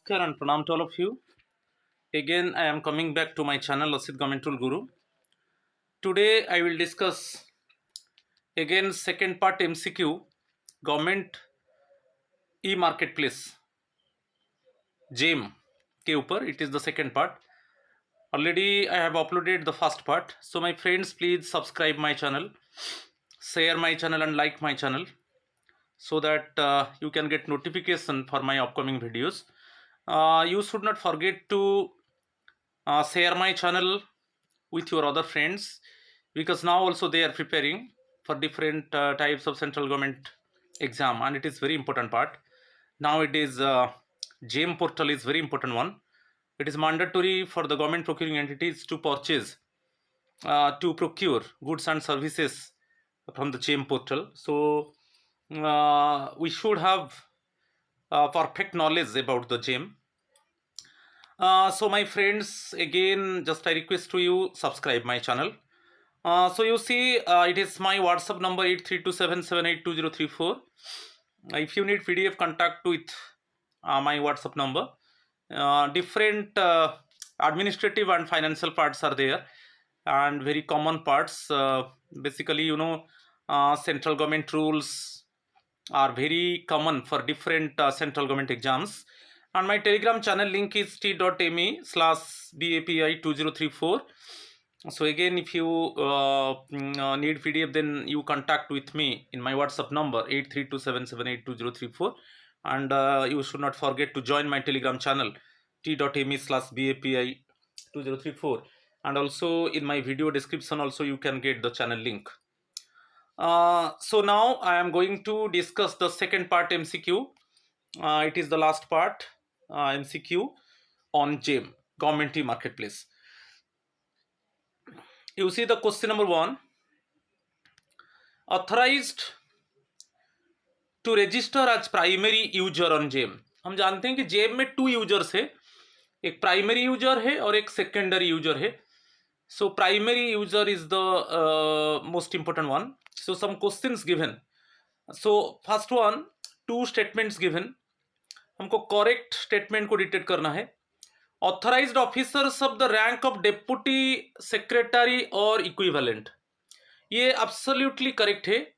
Namaskar and pranam to all of you. Again, I am coming back to my channel Lasit Government Tool Guru. Today, I will discuss again second part MCQ Government E-Marketplace JAME के ऊपर. It is the second part. Already, I have uploaded the first part. So, my friends, please subscribe my channel, share my channel, and like my channel so that you can get notification for my upcoming videos. You should not forget to share my channel with your other friends, because now also they are preparing for different types of central government exam, and it is very important part. Nowadays, JAME portal is very important one. It is mandatory for the government procuring entities to purchase, to procure goods and services from the JAME portal. So we should have perfect knowledge about the JAME. So my friends, again, just I request to you subscribe my channel. So you see, it is my WhatsApp number 8327782034. If you need PDF, contact with my WhatsApp number. Different administrative and financial parts are there, and very common parts. Basically, central government rules are very common for different central government exams. And my Telegram channel link is t.me/BAPI2034. So again, if you need PDF, then you contact with me in my WhatsApp number 8327782034. And you should not forget to join my Telegram channel t.me/BAPI2034. And also in my video description also you can get the channel link. So now I am going to discuss the second part MCQ. It is the last part MCQ on JAME, Government E-Marketplace. You see the question number 1. Authorized to register as primary user on JAME. हम जानते हैं कि JAME में 2 users है, एक primary user है और एक सेकेंडरी यूजर है. So primary user is the most important one. So some questions given. So first one, 2 statements given. हमको करेक्ट स्टेटमेंट को डिटेक्ट करना है. Authorised officers of the rank of deputy secretary और equivalent, ये absolutely correct है.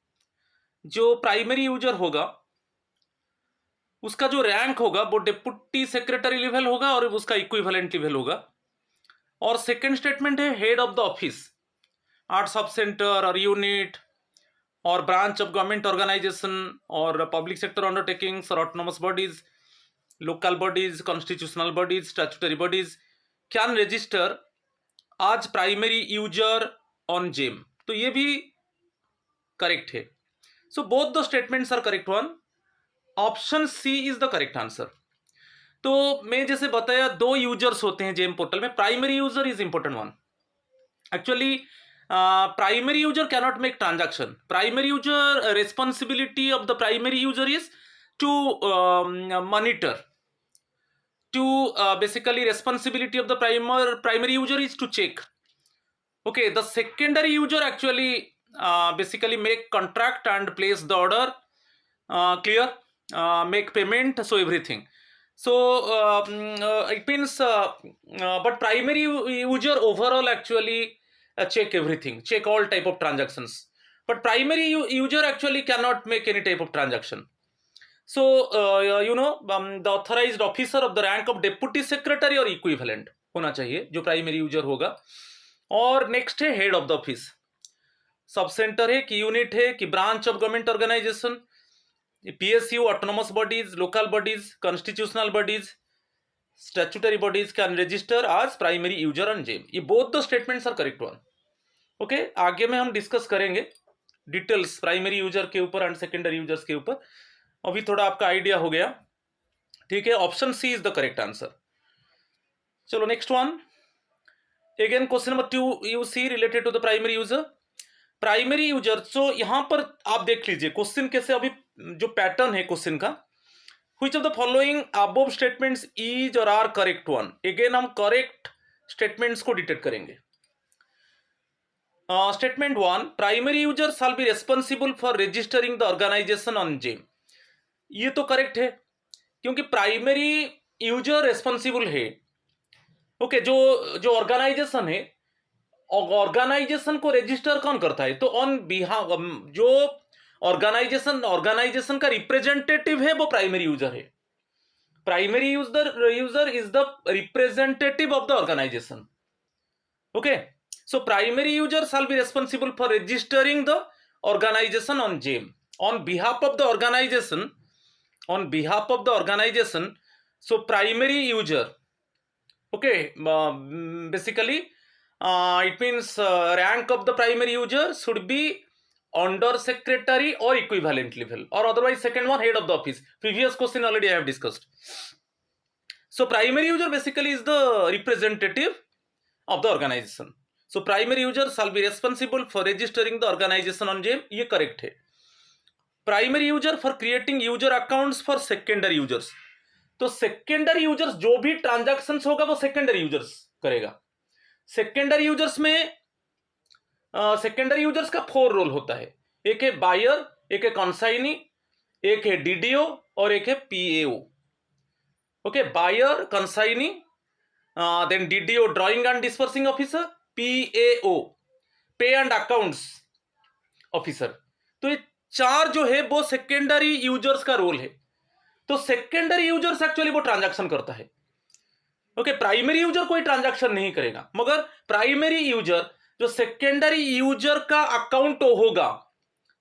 जो primary user होगा उसका जो रैंक होगा वो डेप्यूटी सेक्रेटरी लेवल होगा और उसका इक्विवेलेंट लेवल होगा. और सेकेंड स्टेटमेंट है head of the office, art sub centre और यूनिट और ब्रांच ऑफ गवर्नमेंट ऑर्गेनाइजेशन और पब्लिक सेक्टर अंडरटेकिंग्स और autonomous bodies, local bodies, constitutional bodies, statutory bodies can register as primary user on JAME. तो ये भी correct है. So both the statements are correct one. Option C is the correct answer. तो मैं जैसे बताया 2 users होते हैं JAME पोर्टल में. Primary user is important one. Actually primary user cannot make transaction. Primary user responsibility of the primary user is to monitor, to basically responsibility of the primary user is to check. Okay, the secondary user actually basically make contract and place the order, clear, make payment, so everything. So it means but primary user overall actually check everything, check all type of transactions, but primary user actually cannot make any type of transaction. So the authorized officer of the rank of deputy secretary और equivalent होना चाहिए जो primary user होगा. और next है head of the office. Sub centre है कि unit है कि branch of government organisation, PSU, autonomous bodies, local bodies, constitutional bodies, statutory bodies can register as primary user on JAME. ये both the statements are correct one. Okay, आगे में हम discuss करेंगे details primary user के ऊपर and secondary users के ऊपर. अभी थोड़ा आपका आइडिया हो गया, ठीक है. Option C is the correct answer. चलो next one. Again question number 2 you see related to the primary user. Primary user, so यहां पर आप देख लीजिए क्वेश्चन कैसे, अभी जो पैटर्न है क्वेश्चन का, which of the following above statements is और आर करेक्ट वन. अगेन हम करेक्ट स्टेटमेंट्स को डिटेक्ट करेंगे. Statement 1, primary user shall be responsible for registering the organisation on JAME. ये तो करेक्ट है क्योंकि प्राइमरी यूजर रेस्पॉन्सिबल है। ओके, जो ऑर्गेनाइजेशन है, ऑर्गेनाइजेशन को रजिस्टर कौन करता है? तो ऑन बिहाफ जो ऑर्गेनाइजेशन का रिप्रेजेंटेटिव है वो प्राइमरी यूजर है। Primary user is the representative of the organisation. Okay, so primary user shall be responsible for registering the organization on GEM on behalf of the organization. So primary user, okay, basically it means rank of the primary user should be under secretary or equivalent level, or otherwise second one head of the office. Previous question already I have discussed. So primary user basically is the representative of the organization. So primary user shall be responsible for registering the organization on GEM, ये correct है। Primary user for creating user accounts for secondary users, तो secondary users जो भी transactions होगा वो secondary users करेगा। Secondary users में secondary users का 4 रोल होता है, एक है बायर, एक है कॉन्साइनी, एक है डीडीओ और एक है PAO. Okay, buyer, consignee, then DDO drawing and disbursing officer, PAO pay and accounts officer. तो ये 4 जो है वो सेकेंडरी यूजर्स का रोल है। तो सेकेंडरी यूजर्स एक्चुअली वो ट्रांजैक्शन करता है। ओके, प्राइमरी यूजर कोई ट्रांजैक्शन नहीं करेगा, मगर प्राइमरी यूजर जो सेकेंडरी यूजर का अकाउंट होगा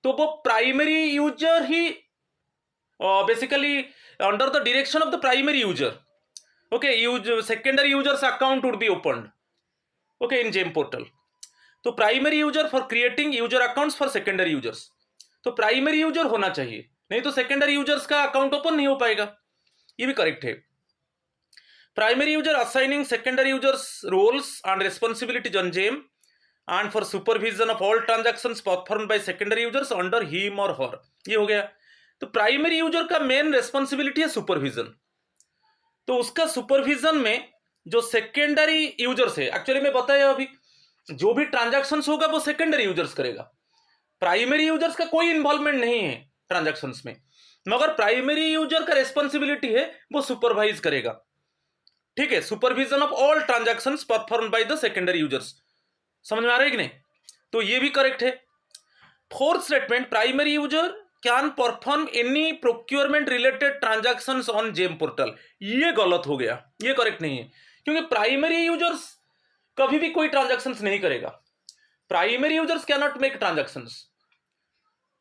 तो वो प्राइमरी यूजर ही basically under the direction of the primary user, okay, secondary users account would be opened, okay, in GeM portal. तो primary user for creating user accounts for secondary users, तो primary user होना चाहिए, नहीं तो secondary users का account open नहीं हो पाएगा। ये भी करेक्ट है। Primary user assigning secondary users roles and responsibilities on GeM and for supervision of all transactions performed by secondary users under him or her, ये हो गया। तो प्राइमरी यूजर का मेन रेस्पॉन्सिबिलिटी है सुपरविजन, तो उसका सुपरविजन में जो सेकेंडरी यूजर्स है, एक्चुअली मैं बताया अभी, जो भी ट्रांजैक्शंस होगा वो सेकेंडरी यूजर्स करेगा, प्राइमरी यूजर्स का कोई इन्वॉल्वमेंट नहीं है ट्रांजैक्शंस में, मगर प्राइमरी यूजर का रेस्पॉन्सिबिलिटी है वो सुपरवाइज करेगा। ठीक है, supervision of all transactions perform by the secondary users, समझ में आ रहा है कि नहीं? तो ये भी करेक्ट है। 4th statement, primary user can perform any procurement related transactions on GeM portal, ये गलत हो गया, ये करेक्ट नहीं है, क्योंकि प्राइमरी यूजर्स कभी भी कोई ट्रांजैक्शंस नहीं करेगा। Primary users can not make transactions,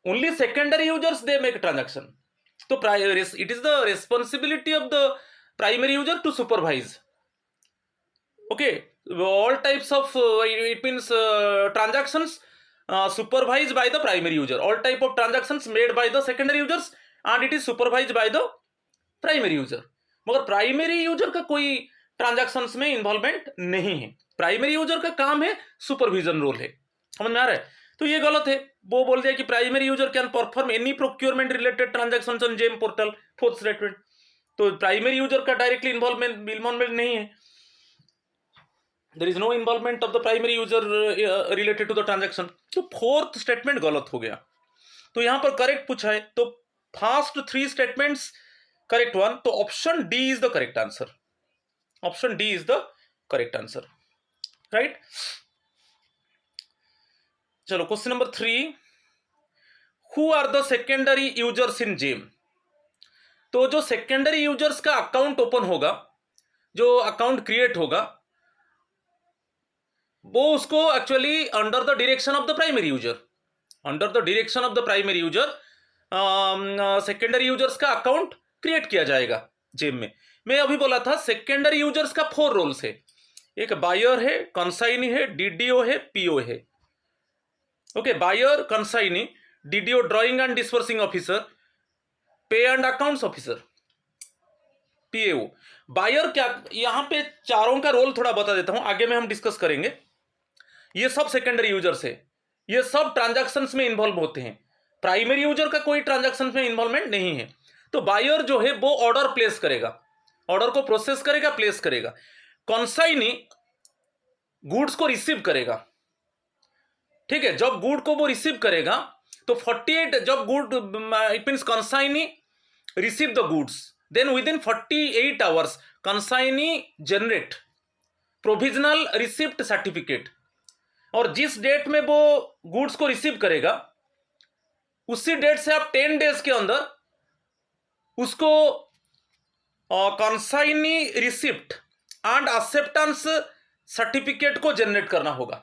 only secondary users they make transaction. तो it is the responsibility of the primary user to supervise, okay, all types of it means transactions supervised by the primary user, all type of transactions made by the secondary users and it is supervised by the primary user, मगर primary user का कोई transactions में involvement नहीं है, primary user का काम है supervision role है, समझ में आ रहा है? तो ये गलत है, वो बोल दिया कि primary user can perform any procurement related transactions on GeM portal, 4th statement. तो प्राइमरी यूजर का डायरेक्टली इन्वॉल्वमेंट नहीं है, there is no involvement of the primary user related to the transaction। तो 4th स्टेटमेंट गलत हो गया। तो यहां पर करेक्ट पूछा है, तो फर्स्ट 3 स्टेटमेंट्स करेक्ट वन, तो option D is the correct answer, option D is the correct answer, right. चलो question number 3, who are the secondary users in GeM. तो जो सेकेंडरी यूजर्स का अकाउंट ओपन होगा, जो अकाउंट क्रिएट होगा, वो उसको actually under the direction of the primary user, under the direction of the primary user secondary users का account create किया जाएगा जेम में। मैं अभी बोला था सेकेंडरी यूजर्स का 4 रोल्स है, एक बायर है, कंसाइनी है, डीडीओ है, पीओ है। Okay, buyer, consignee, DDO drawing and disbursing officer, pay and accounts officer, PAO. Buyer क्या, यहां पे चारों का रोल थोड़ा बता देता हूं, आगे में हम डिस्कस करेंगे। ये सब सेकेंडरी यूजर्स है, ये सब ट्रांजैक्शंस में इन्वॉल्व होते हैं, प्राइमरी यूजर का कोई ट्रांजैक्शंस में इन्वॉल्वमेंट नहीं है। तो बायर जो है वो ऑर्डर प्लेस करेगा, ऑर्डर को प्रोसेस करेगा, प्लेस करेगा। कंसाइनी गुड्स को रिसीव करेगा, ठीक है, जब गुड को वो रिसीव करेगा तो 48 जब good, it means consignee receive the goods, then within 48 hours consignee generate provisional receipt certificate, और जिस डेट में वो गुड्स को रिसीव करेगा उसी डेट से आप 10 डेज के अंदर उसको consignee receipt and acceptance certificate को जनरेट करना होगा।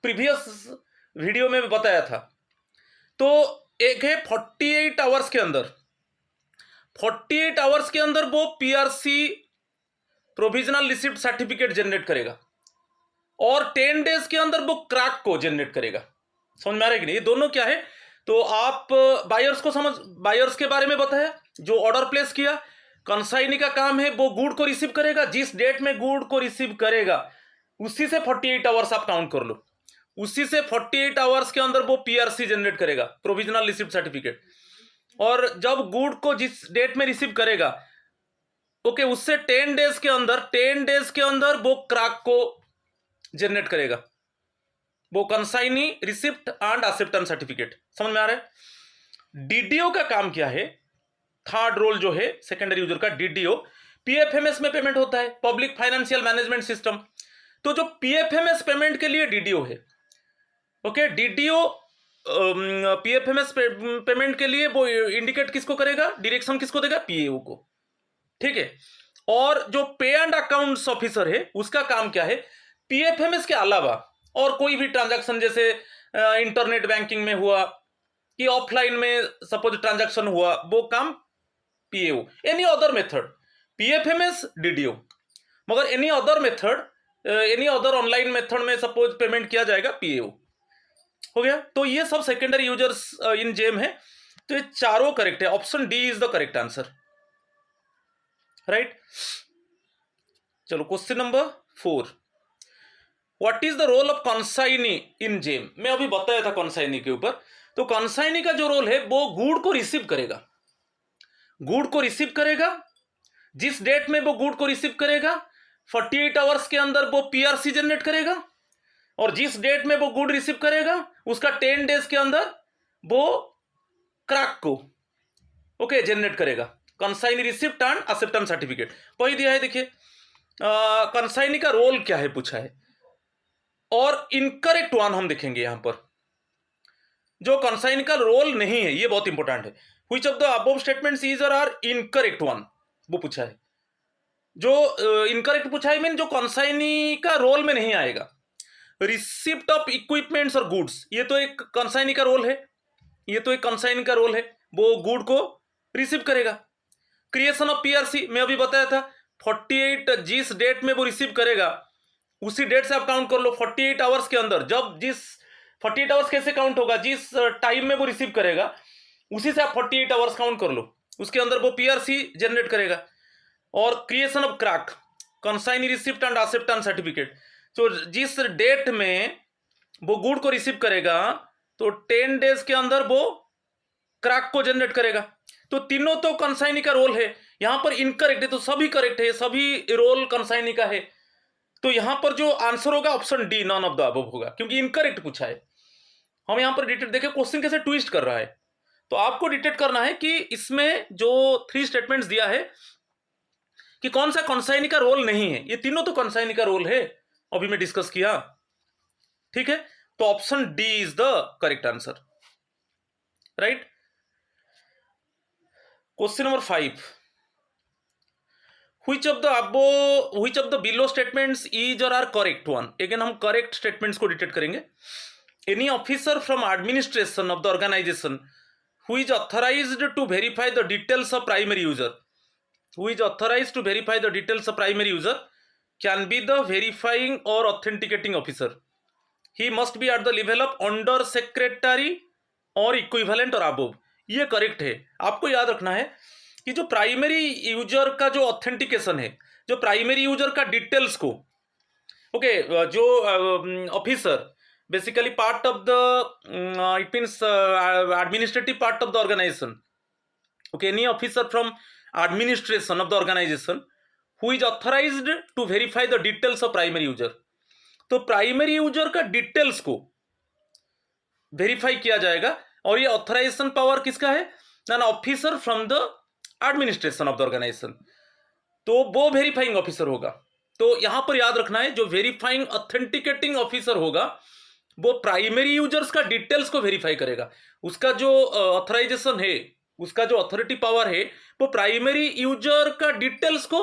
प्रीवियस वीडियो में बताया था। तो एक है 48 आवर्स के अंदर, 48 आवर्स के अंदर वो PRC provisional receipt certificate generate करेगा, और 10 डेज के अंदर वो क्रैक को जनरेट करेगा। समझ में आ रहा है कि नहीं? ये दोनों क्या है? तो आप बायर्स के बारे में बताया जो ऑर्डर प्लेस किया। कंसाइनी का काम है वो गुड को रिसीव करेगा, जिस डेट में गुड को रिसीव करेगा उसी से 48 आवर्स आप काउंट कर लो, उसी से 48 आवर्स के अंदर वो पीआरसी जनरेट करेगा, प्रोविजनल रिसिप्ट सर्टिफिकेट। और जब गुड को जिस डेट में रिसीव करेगा ओके उससे 10 डेज के अंदर वो क्रैक को जनरेट करेगा, वो consignee receipt and acceptance certificate. समझ में आ रहा है? डीडीओ का काम क्या है? थर्ड रोल जो है सेकेंडरी यूजर का, डीडीओ पीएफएमएस में पेमेंट होता है, पब्लिक फाइनेंशियल मैनेजमेंट सिस्टम। तो जो पीएफएमएस पेमेंट के लिए डीडीओ है, ओके, डीडीओ पीएफएमएस पेमेंट के लिए वो इंडिकेट किसको करेगा, डायरेक्शन किसको देगा? पीएओ को। ठीक है। और जो पे एंड अकाउंट्स ऑफिसर है उसका काम क्या है? पीएफएमएस के अलावा और कोई भी ट्रांजैक्शन, जैसे इंटरनेट बैंकिंग में हुआ कि ऑफलाइन में सपोज ट्रांजैक्शन हुआ, वो काम PAO. Any other method PFMS DDO, मगर any other method, any other online method में सपोज पेमेंट किया जाएगा, पीएओ। हो गया? तो ये सब सेकेंडरी यूजर्स इन जेम है। तो ये चारों करेक्ट है। Option D is the correct answer, right. चलो question number 4, what is the role of consignee in GeM? मैं अभी बताया था कंसाइनी के ऊपर। तो कंसाइनी का जो रोल है वो गुड को रिसीव करेगा, गुड को रिसीव करेगा, जिस डेट में वो गुड को रिसीव करेगा 48 आवर्स के अंदर वो पीआरसी जनरेट करेगा, और जिस डेट में वो गुड रिसीव करेगा उसका 10 डेज के अंदर वो क्रैक को ओके जनरेट करेगा, consignee receipt and acceptance certificate. वही दिया है, देखिए कंसाइनी का रोल क्या है पूछा है, और इनकरेक्ट वन हम देखेंगे यहां पर। जो कंसाइनी का रोल नहीं है, ये बहुत इंपॉर्टेंट है। Which of the above statements is और आर इनकरेक्ट वन, वो पूछा है। जो इनकरेक्ट पूछा है मीन जो कंसाइनी का रोल में नहीं आएगा। रिसिप्ट ऑफ इक्विपमेंट्स और गुड्स, ये तो एक कंसाइनी का रोल है, ये तो एक कंसाइनी का रोल है, वो गुड को रिसीव करेगा। क्रिएशन ऑफ पीआरसी मैं अभी बताया था, 48 जिस डेट में वो रिसीव करेगा उसी डेट से आप काउंट कर लो 48 आवर्स के अंदर। जब जिस 48 आवर्स कैसे काउंट होगा? जिस टाइम में वो रिसीव करेगा उसी से आप 48 आवर्स काउंट कर लो, उसके अंदर वो पीआरसी जनरेट करेगा। और creation of crack, consignee receipt and acceptance certificate, तो जिस डेट में वो गुड को रिसीव करेगा तो 10 डेज के अंदर वो क्रैक को जनरेट करेगा। तो तीनों तो कंसाइनी का रोल है। यहां पर इनकरेक्ट है तो सभी करेक्ट है, सभी रोल कंसाइनी का है। तो यहां पर जो आंसर होगा option D, none of the above होगा, क्योंकि इनकरेक्ट पूछा है। हम यहां पर डिटेक्ट देखें क्वेश्चन कैसे ट्विस्ट कर रहा है। तो आपको डिटेक्ट करना है कि इसमें जो 3 स्टेटमेंट्स दिया है कि कौन सा कंसाइनी का रोल नहीं है। ये तीनों तो कंसाइनी का रोल है, अभी मैं डिस्कस किया। ठीक है, तो option D is the correct answer, right. Question number 5, which of the below statements is or are correct one? Again हम करेक्ट स्टेटमेंट्स को डिटेक्ट करेंगे। Any officer from administration of the organization who is authorized to verify the details of primary user, who is authorized to verify the details of primary user can be the verifying or authenticating officer. He must be at the level of under secretary or equivalent or above. ये correct है। आपको याद रखना है कि जो primary user का जो ऑथेंटिकेशन है, जो प्राइमरी यूजर का डिटेल्स को ओके जो officer basically part of the it means administrative part of the organisation, okay, any officer from administration of the organisation who is authorised to verify the details of primary user. तो primary user का details को verify किया जाएगा, और ये authorisation power किसका है? An officer from the administration of the organisation. तो वो वेरीफाइंग ऑफिसर होगा। तो यहां पर याद रखना है, जो वेरीफाइंग ऑथेंटिकेटिंग ऑफिसर होगा वो प्राइमरी यूजर्स का डिटेल्स को वेरीफाई करेगा। उसका जो ऑथराइजेशन है, उसका जो अथॉरिटी पावर है, वो प्राइमरी यूजर का डिटेल्स को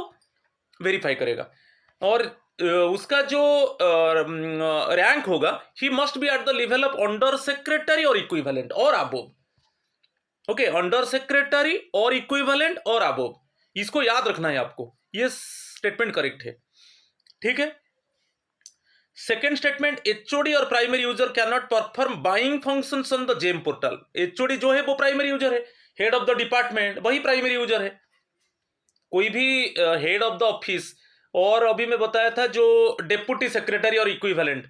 वेरीफाई करेगा। और उसका जो रैंक होगा, he must be at the level of under secretary और इक्विवेलेंट और अबोव। ओके, अंडर सेक्रेटरी और इक्विवेलेंट और अबोव, इसको याद रखना है आपको, ये स्टेटमेंट करेक्ट है। ठीक है। सेकेंड स्टेटमेंट, एचओडी और primary user can not perform buying functions on the GeM portal. HOD जो है वो प्राइमरी यूजर है, हेड ऑफ द डिपार्टमेंट वही प्राइमरी यूजर है। कोई भी हेड ऑफ द ऑफिस, और अभी मैं बताया था जो डेप्यूटी सेक्रेटरी और इक्विवेलेंट,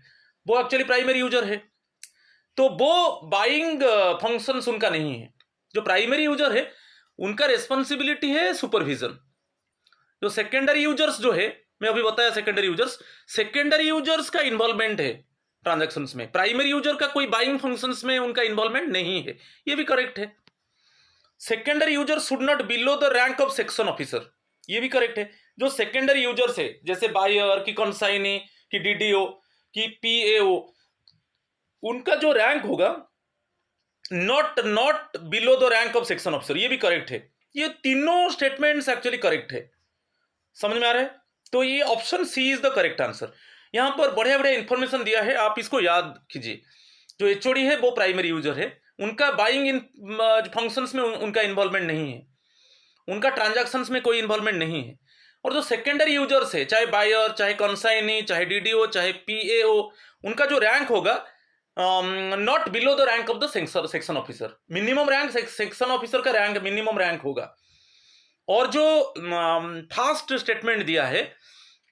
वो एक्चुअली प्राइमरी यूजर है। तो वो बाइंग फंक्शंस उनका नहीं है। जो प्राइमरी यूजर है उनका रेस्पॉन्सिबिलिटी है सुपरविजन। जो सेकेंडरी यूजर्स जो है, मैं अभी बताया सेकेंडरी यूजर्स का इन्वॉल्वमेंट है ट्रांजैक्शंस में। प्राइमरी यूजर का कोई बाइंग फंक्शंस में उनका इन्वॉल्वमेंट नहीं है, ये भी करेक्ट है। Secondary user should not below the rank of section officer, ये भी करेक्ट है। जो सेकेंडरी यूजर्स है, जैसे बायर की, कंसाइनी की, डीडीओ की, पीएओ, उनका जो रैंक होगा not below the rank of section officer, ये भी करेक्ट है। ये तीनों स्टेटमेंट्स एक्चुअली करेक्ट है। समझ में आ रहा है? तो ये option C is the correct answer. यहां पर बढ़िया बढ़िया इंफॉर्मेशन दिया है, आप इसको याद कीजिए। जो एचओडी है वो प्राइमरी यूजर है, उनका बाइंग इन फंक्शंस में उनका इन्वॉल्वमेंट नहीं है, उनका ट्रांजैक्शंस में कोई इन्वॉल्वमेंट नहीं है। और जो सेकेंडरी यूजर्स है, चाहे बायर, चाहे कंसाइनी, चाहे डीडीओ, चाहे पीएओ, उनका जो रैंक होगा not below the rank of the section officer. Minimum rank section officer का रैंक मिनिमम रैंक होगा। और जो फास्ट स्टेटमेंट दिया है,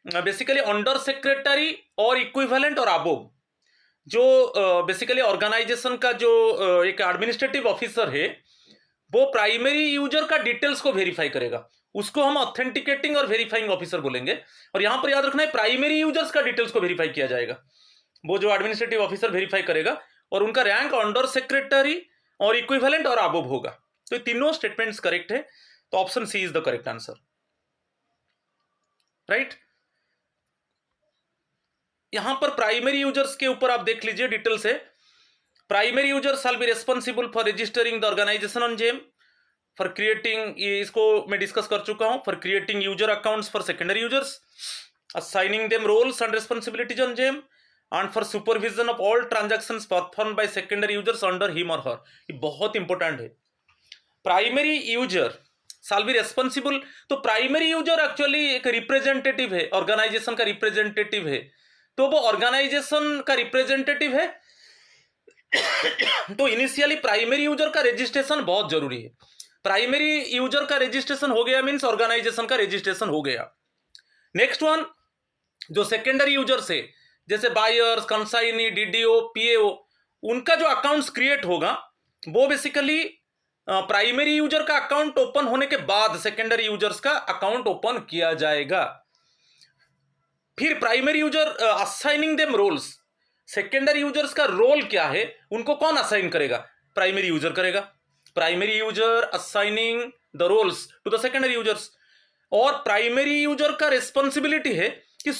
बेसिकली अंडर सेक्रेटरी और इक्विवेलेंट और अबोव, जो बेसिकली ऑर्गेनाइजेशन का जो एक एडमिनिस्ट्रेटिव ऑफिसर है, वो प्राइमरी यूजर का डिटेल्स को वेरीफाई करेगा, उसको हम ऑथेंटिकेटिंग और वेरीफाइंग ऑफिसर बोलेंगे। और यहां पर याद रखना है, प्राइमरी यूजर्स का डिटेल्स को वेरीफाई किया जाएगा, वो जो एडमिनिस्ट्रेटिव ऑफिसर वेरीफाई करेगा, और उनका रैंक अंडर सेक्रेटरी और इक्विवेलेंट और अबोव होगा। तो ये तीनों स्टेटमेंट्स करेक्ट है, तो option C is the correct answer. Right. यहां पर प्राइमरी यूजर्स के ऊपर आप देख लीजिए डिटेल से। Primary user shall be responsible for registering the organisation on GeM, for creating, इसको मैं डिस्कस कर चुका हूं, for creating user accounts for secondary users, assigning them roles and responsibilities on GEM, and for supervision of all transactions performed by secondary users under him or her। ये बहुत important है। Primary user shall be responsible, तो primary user actually एक representative है, organisation का representative है, तो वो ऑर्गेनाइजेशन का रिप्रेजेंटेटिव है। तो इनिशियली प्राइमरी यूजर का रजिस्ट्रेशन बहुत जरूरी है। प्राइमरी यूजर का रजिस्ट्रेशन हो गया मींस ऑर्गेनाइजेशन का रजिस्ट्रेशन हो गया। नेक्स्ट वन, जो सेकेंडरी यूजर्स है, जैसे बायर्स, कंसाइनी, डीडीओ, पीएओ, उनका जो अकाउंट्स क्रिएट होगा वो बेसिकली प्राइमरी यूजर का अकाउंट ओपन होने के बाद सेकेंडरी यूजर्स का अकाउंट ओपन किया जाएगा। फिर primary user assigning them roles, secondary users का रोल क्या है, उनको कौन असाइन करेगा? प्राइमरी यूजर करेगा। Primary user assigning the roles to the secondary users. और प्राइमरी यूजर का रिस्पॉन्सिबिलिटी है कि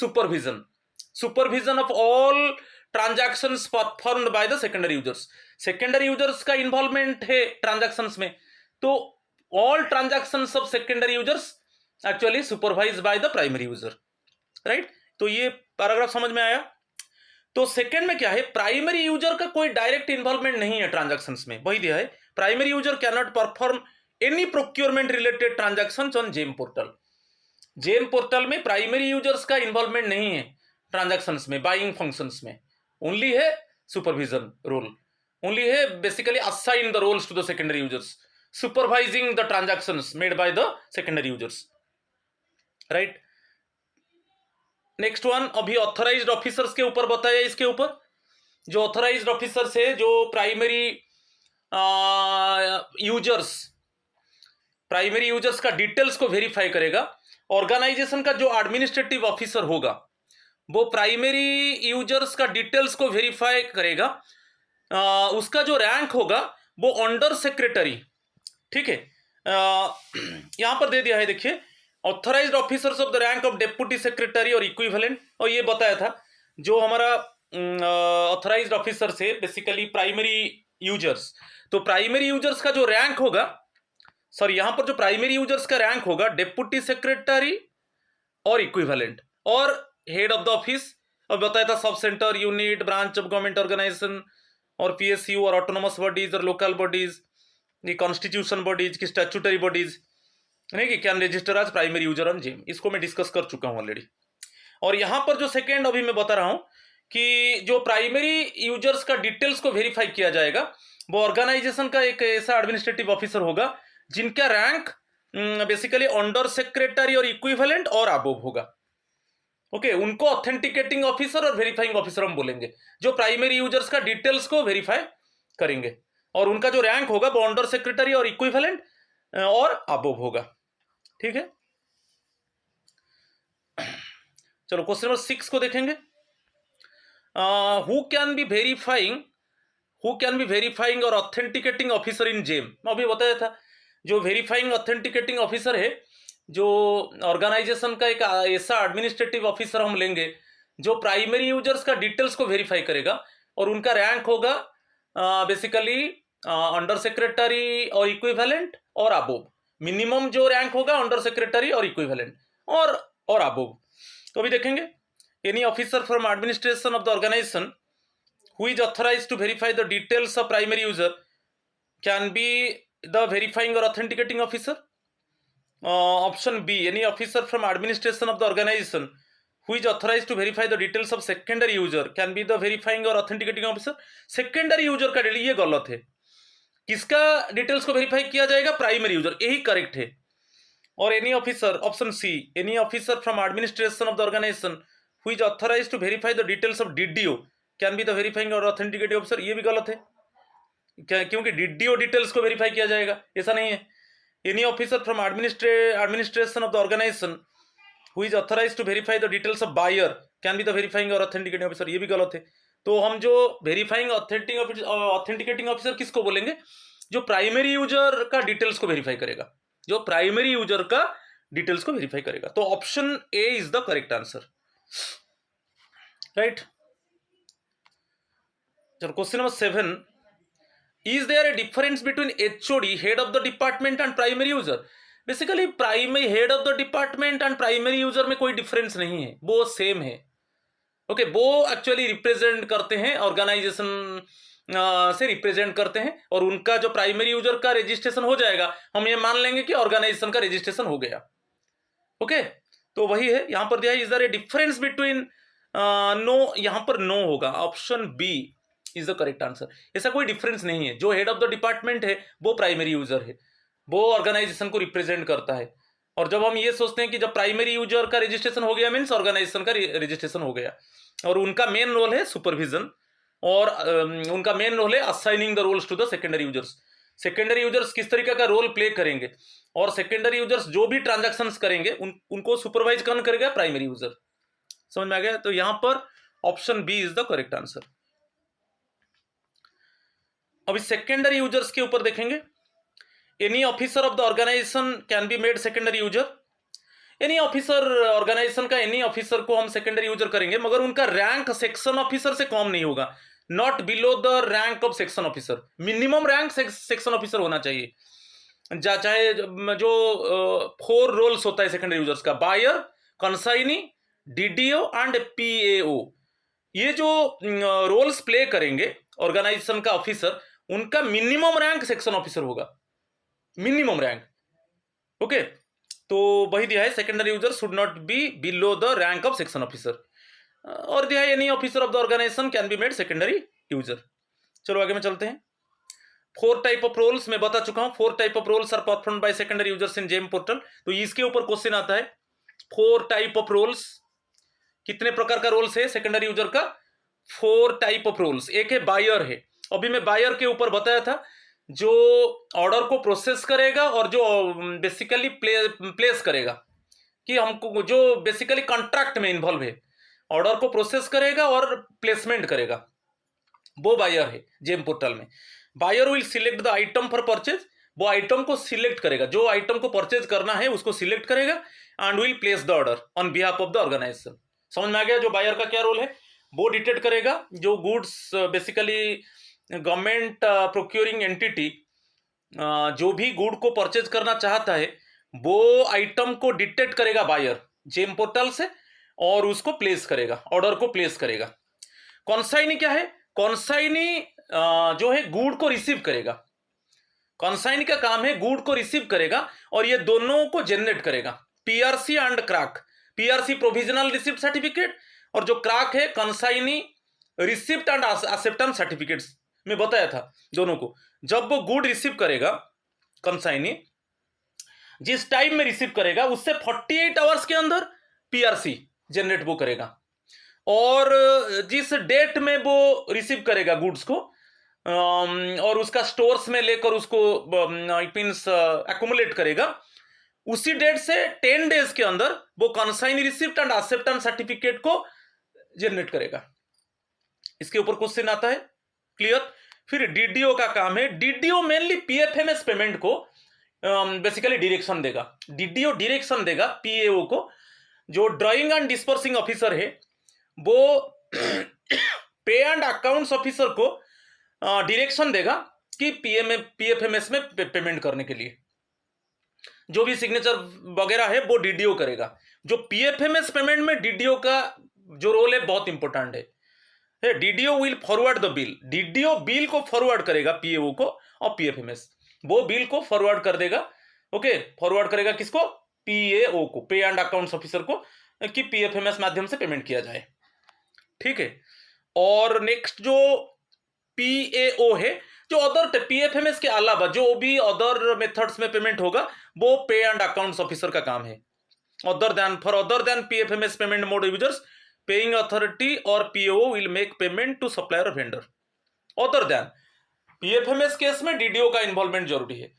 supervision of all transactions performed by the secondary users. Secondary users का इन्वॉल्वमेंट है ट्रांजैक्शंस में, तो all transactions of secondary users actually supervise by the primary user. Right. तो ये पैराग्राफ समझ में आया। तो सेकेंड में क्या है, प्राइमरी यूजर का कोई डायरेक्ट इन्वॉल्वमेंट नहीं है ट्रांजैक्शंस में, वही दिया है, primary user can not perform any procurement related transactions on GeM portal. GeM portal में प्राइमरी यूजर्स का इन्वॉल्वमेंट नहीं है ट्रांजैक्शंस में, बाइंग फंक्शंस में, ओनली है सुपरविजन रोल, ओनली है basically assign the roles to the secondary users, supervising the transactions made by the secondary users. Right. Next one, अभी authorised officers के ऊपर बताया। इसके ऊपर जो ऑथराइज्ड ऑफिसर्स है, जो प्राइमरी यूजर्स का डिटेल्स को वेरीफाई करेगा। ऑर्गेनाइजेशन का जो एडमिनिस्ट्रेटिव ऑफिसर होगा वो प्राइमरी यूजर्स का डिटेल्स को वेरीफाई करेगा। उसका जो रैंक होगा वो अंडर सेक्रेटरी। ठीक है, यहां पर दे दिया है, देखिए, authorised officers of the rank of deputy secretary और इक्विवेलेंट, और ये बताया था जो हमारा ऑथराइज्ड ऑफिसर्स है बेसिकली प्राइमरी यूजर्स, तो प्राइमरी यूजर्स का जो रैंक होगा, सॉरी यहां पर जो प्राइमरी यूजर्स का रैंक होगा डेप्यूटी सेक्रेटरी और इक्विवेलेंट और हेड ऑफ द ऑफिस, और बताया था sub centre, unit, branch of government organisation और पीएसयू और ऑटोनोमस बॉडीज और लोकल बॉडीज, ये कॉन्स्टिट्यूशन बॉडीज की स्टैट्यूटरी बॉडीज नहीं कि can register as primary user on GeM, इसको मैं डिस्कस कर चुका हूं ऑलरेडी। और यहां पर जो सेकेंड अभी मैं बता रहा हूं कि जो प्राइमरी यूजर्स का डिटेल्स को वेरीफाई किया जाएगा वो ऑर्गेनाइजेशन का एक ऐसा एडमिनिस्ट्रेटिव ऑफिसर होगा जिनका रैंक बेसिकली अंडर सेक्रेटरी और इक्विवेलेंट और अबव होगा। ओके, उनको ऑथेंटिकेटिंग ऑफिसर और वेरीफाइंग ऑफिसर हम बोलेंगे, जो प्राइमरी यूजर्स का डिटेल्स को वेरीफाई करेंगे, और उनका जो रैंक होगा वो अंडर सेक्रेटरी और इक्विवेलेंट और अबव होगा। ठीक है, चलो क्वेश्चन नंबर 6 को देखेंगे। हु कैन बी वेरीफाइंग और ऑथेंटिकेटिंग ऑफिसर इन जेम, मैं अभी बताया था जो वेरीफाइंग ऑथेंटिकेटिंग ऑफिसर है, जो ऑर्गेनाइजेशन का एक ऐसा एडमिनिस्ट्रेटिव ऑफिसर हम लेंगे जो प्राइमरी यूजर्स का डिटेल्स को वेरीफाई करेगा, और उनका रैंक होगा बेसिकली अंडर सेक्रेटरी और इक्विवेलेंट और अबव, मिनिमम जो रैंक होगा अंडर सेक्रेटरी और इक्विवेलेंट और अबव। तो अभी देखेंगे, any officer from administration of the organisation who is authorized to verify the details of primary user can be the verifying or authenticating officer. Option B, any officer from administration of the organization who is authorized to verify the details of secondary user can be the verifying or authenticating officer. secondary user का ये गलत है, किसका details को verify किया जाएगा? Primary user, यही correct है। और any officer, option C, any officer from administration of the organisation who is authorised to verify the details of DDO can be the verifying और ऑथेंटिकेटिंग ऑफिसर, ये भी गलत है क्योंकि डीडीओ डिटेल्स को वेरीफाई किया जाएगा, ऐसा नहीं है। Any officer from administration of the organisation who is authorised to verify the details of buyer can be the verifying और ऑथेंटिकेटिंग ऑफिसर, ये भी गलत है। तो हम जो वेरीफाइंग ऑथेंटिकेटिंग ऑफिसर किसको बोलेंगे? जो प्राइमरी यूजर का डिटेल्स को वेरीफाई करेगा, जो प्राइमरी यूजर का डिटेल्स को वेरीफाई करेगा। तो option A is the correct answer, right. चलो question number 7, is there a difference between HOD head of the department and primary user? Basically primary head of the department and primary user में कोई difference नहीं है, वो same है। Okay, वो actually represent करते हैं ऑर्गेनाइजेशन से रिप्रेजेंट करते हैं, और उनका जो प्राइमरी यूजर का रजिस्ट्रेशन हो जाएगा, हम ये मान लेंगे कि ऑर्गेनाइजेशन का रजिस्ट्रेशन हो गया। ओके, तो वही है यहां पर दिया, is there a difference between, no, यहां पर नो होगा, option B is the correct answer. ऐसा कोई डिफरेंस नहीं है, जो हेड ऑफ द डिपार्टमेंट है वो प्राइमरी यूजर है, वो ऑर्गेनाइजेशन को रिप्रेजेंट करता है। और जब हम ये सोचते हैं कि जब प्राइमरी यूजर का रजिस्ट्रेशन हो गया मीन्स ऑर्गेनाइजेशन का रजिस्ट्रेशन हो गया, और उनका मेन रोल है सुपरविजन, और उनका मेन रोल है assigning the roles to the secondary users. Secondary users किस तरीके का रोल प्ले करेंगे, और सेकेंडरी यूजर्स जो भी ट्रांजैक्शंस करेंगे उनको सुपरवाइज कौन करेगा? Primary user. समझ में आ गया? तो यहां पर option B is the correct answer. अभी सेकेंडरी यूजर्स के ऊपर देखेंगे, any officer of the organisation can be made secondary user. Any officer, organisation का एनी ऑफिसर को हम सेकेंडरी यूजर करेंगे, मगर उनका रैंक सेक्शन ऑफिसर से कम नहीं होगा, not below the rank of section officer. Minimum rank section officer होना चाहिए। चाहे जो 4 रोल्स होता है सेकेंडरी यूजर्स का, buyer, consignee, DDO and PAO, ये जो रोल्स प्ले करेंगे ऑर्गेनाइजेशन का ऑफिसर, उनका मिनिमम रैंक सेक्शन ऑफिसर होगा, मिनिमम रैंक। ओके, तो वही दिया है, secondary user should not be below the rank of section officer, और दिया है any officer of the organisation can be made secondary user. चलो आगे में चलते हैं। 4 टाइप ऑफ रोल्स मैं बता चुका हूं, 4 type of roles are perform by secondary users in GeM portal. तो इसके ऊपर क्वेश्चन आता है, 4 टाइप ऑफ रोल्स, कितने प्रकार का रोल्स है सेकेंडरी यूजर का? 4 टाइप ऑफ रोल्स। एक है बायर है, अभी मैं बायर के ऊपर बताया था, जो ऑर्डर को प्रोसेस करेगा और जो बेसिकली प्लेस करेगा, कि हमको जो बेसिकली कॉन्ट्रैक्ट में इन्वॉल्व है, ऑर्डर को प्रोसेस करेगा और प्लेसमेंट करेगा, वो बायर है जेम पोर्टल में। Buyer will select the item for purchase, वो आइटम को सिलेक्ट करेगा, जो आइटम को परचेज करना है उसको सिलेक्ट करेगा and will place the order on behalf of the organisation. समझ में आ गया? जो बायर का क्या रोल है, वो डिटेक्ट करेगा जो goods basically government procuring entity जो भी गुड को परचेज करना चाहता है वो आइटम को डिटेक्ट करेगा बायर जेम पोर्टल से और उसको प्लेस करेगा, ऑर्डर को प्लेस करेगा। कॉन्साइनी क्या है? कॉन्साइनी जो है गुड को रिसीव करेगा। कॉन्साइनी का काम है गुड को रिसीव करेगा और ये दोनों को जनरेट करेगा, PRC and क्राक। PRC provisional receipt certificate और जो क्राक है कॉन्साइनी रिसिप्ट एंड एक्सेप्टेंस सर्टिफिकेट्स में बताया था दोनों को। जब वो गुड रिसीव करेगा कंसाइनी, जिस टाइम में रिसीव करेगा उससे 48 आवर्स के अंदर पीआरसी जनरेट वो करेगा और जिस डेट में वो रिसीव करेगा गुड्स को और उसका स्टोर्स में लेकर उसको इट मींस एक्युमुलेट करेगा, उसी डेट से 10 डेज के अंदर वो consignee receipt and acceptance certificate को जनरेट करेगा। इसके ऊपर क्वेश्चन आता है, क्लियर? फिर डीडीओ का काम है, डीडीओ मेनली पीएफएमएस पेमेंट को बेसिकली डायरेक्शन देगा। डीडीओ डायरेक्शन देगा पीएओ को, जो ड्राइंग एंड डिस्पर्सिंग ऑफिसर है वो पे एंड अकाउंट्स ऑफिसर को डायरेक्शन देगा कि पीएफएमएस में पेमेंट करने के लिए जो भी सिग्नेचर वगैरह है वो डीडीओ करेगा। जो पीएफएमएस पेमेंट में डीडीओ का जो रोल है बहुत इंपॉर्टेंट है। DDO will forward the bill, DDO bill को फॉरवर्ड करेगा पीएओ को और पीएफएमएस वो बिल को फॉरवर्ड कर देगा। ओके, फॉरवर्ड करेगा किसको? पीएओ को, पे एंड अकाउंट्स ऑफिसर को, कि पीएफएमएस माध्यम से पेमेंट किया जाए। ठीक है। और नेक्स्ट जो पीएओ है, जो अदर पीएफएमएस के अलावा जो भी अदर मेथड्स में पेमेंट होगा वो पे एंड अकाउंट्स ऑफिसर का काम है। Other than PFMS payment mode users, paying authority और PO will make payment to supplier और vendor. Other than PFMS case में डीडीओ का इन्वॉल्वमेंट जरूरी है,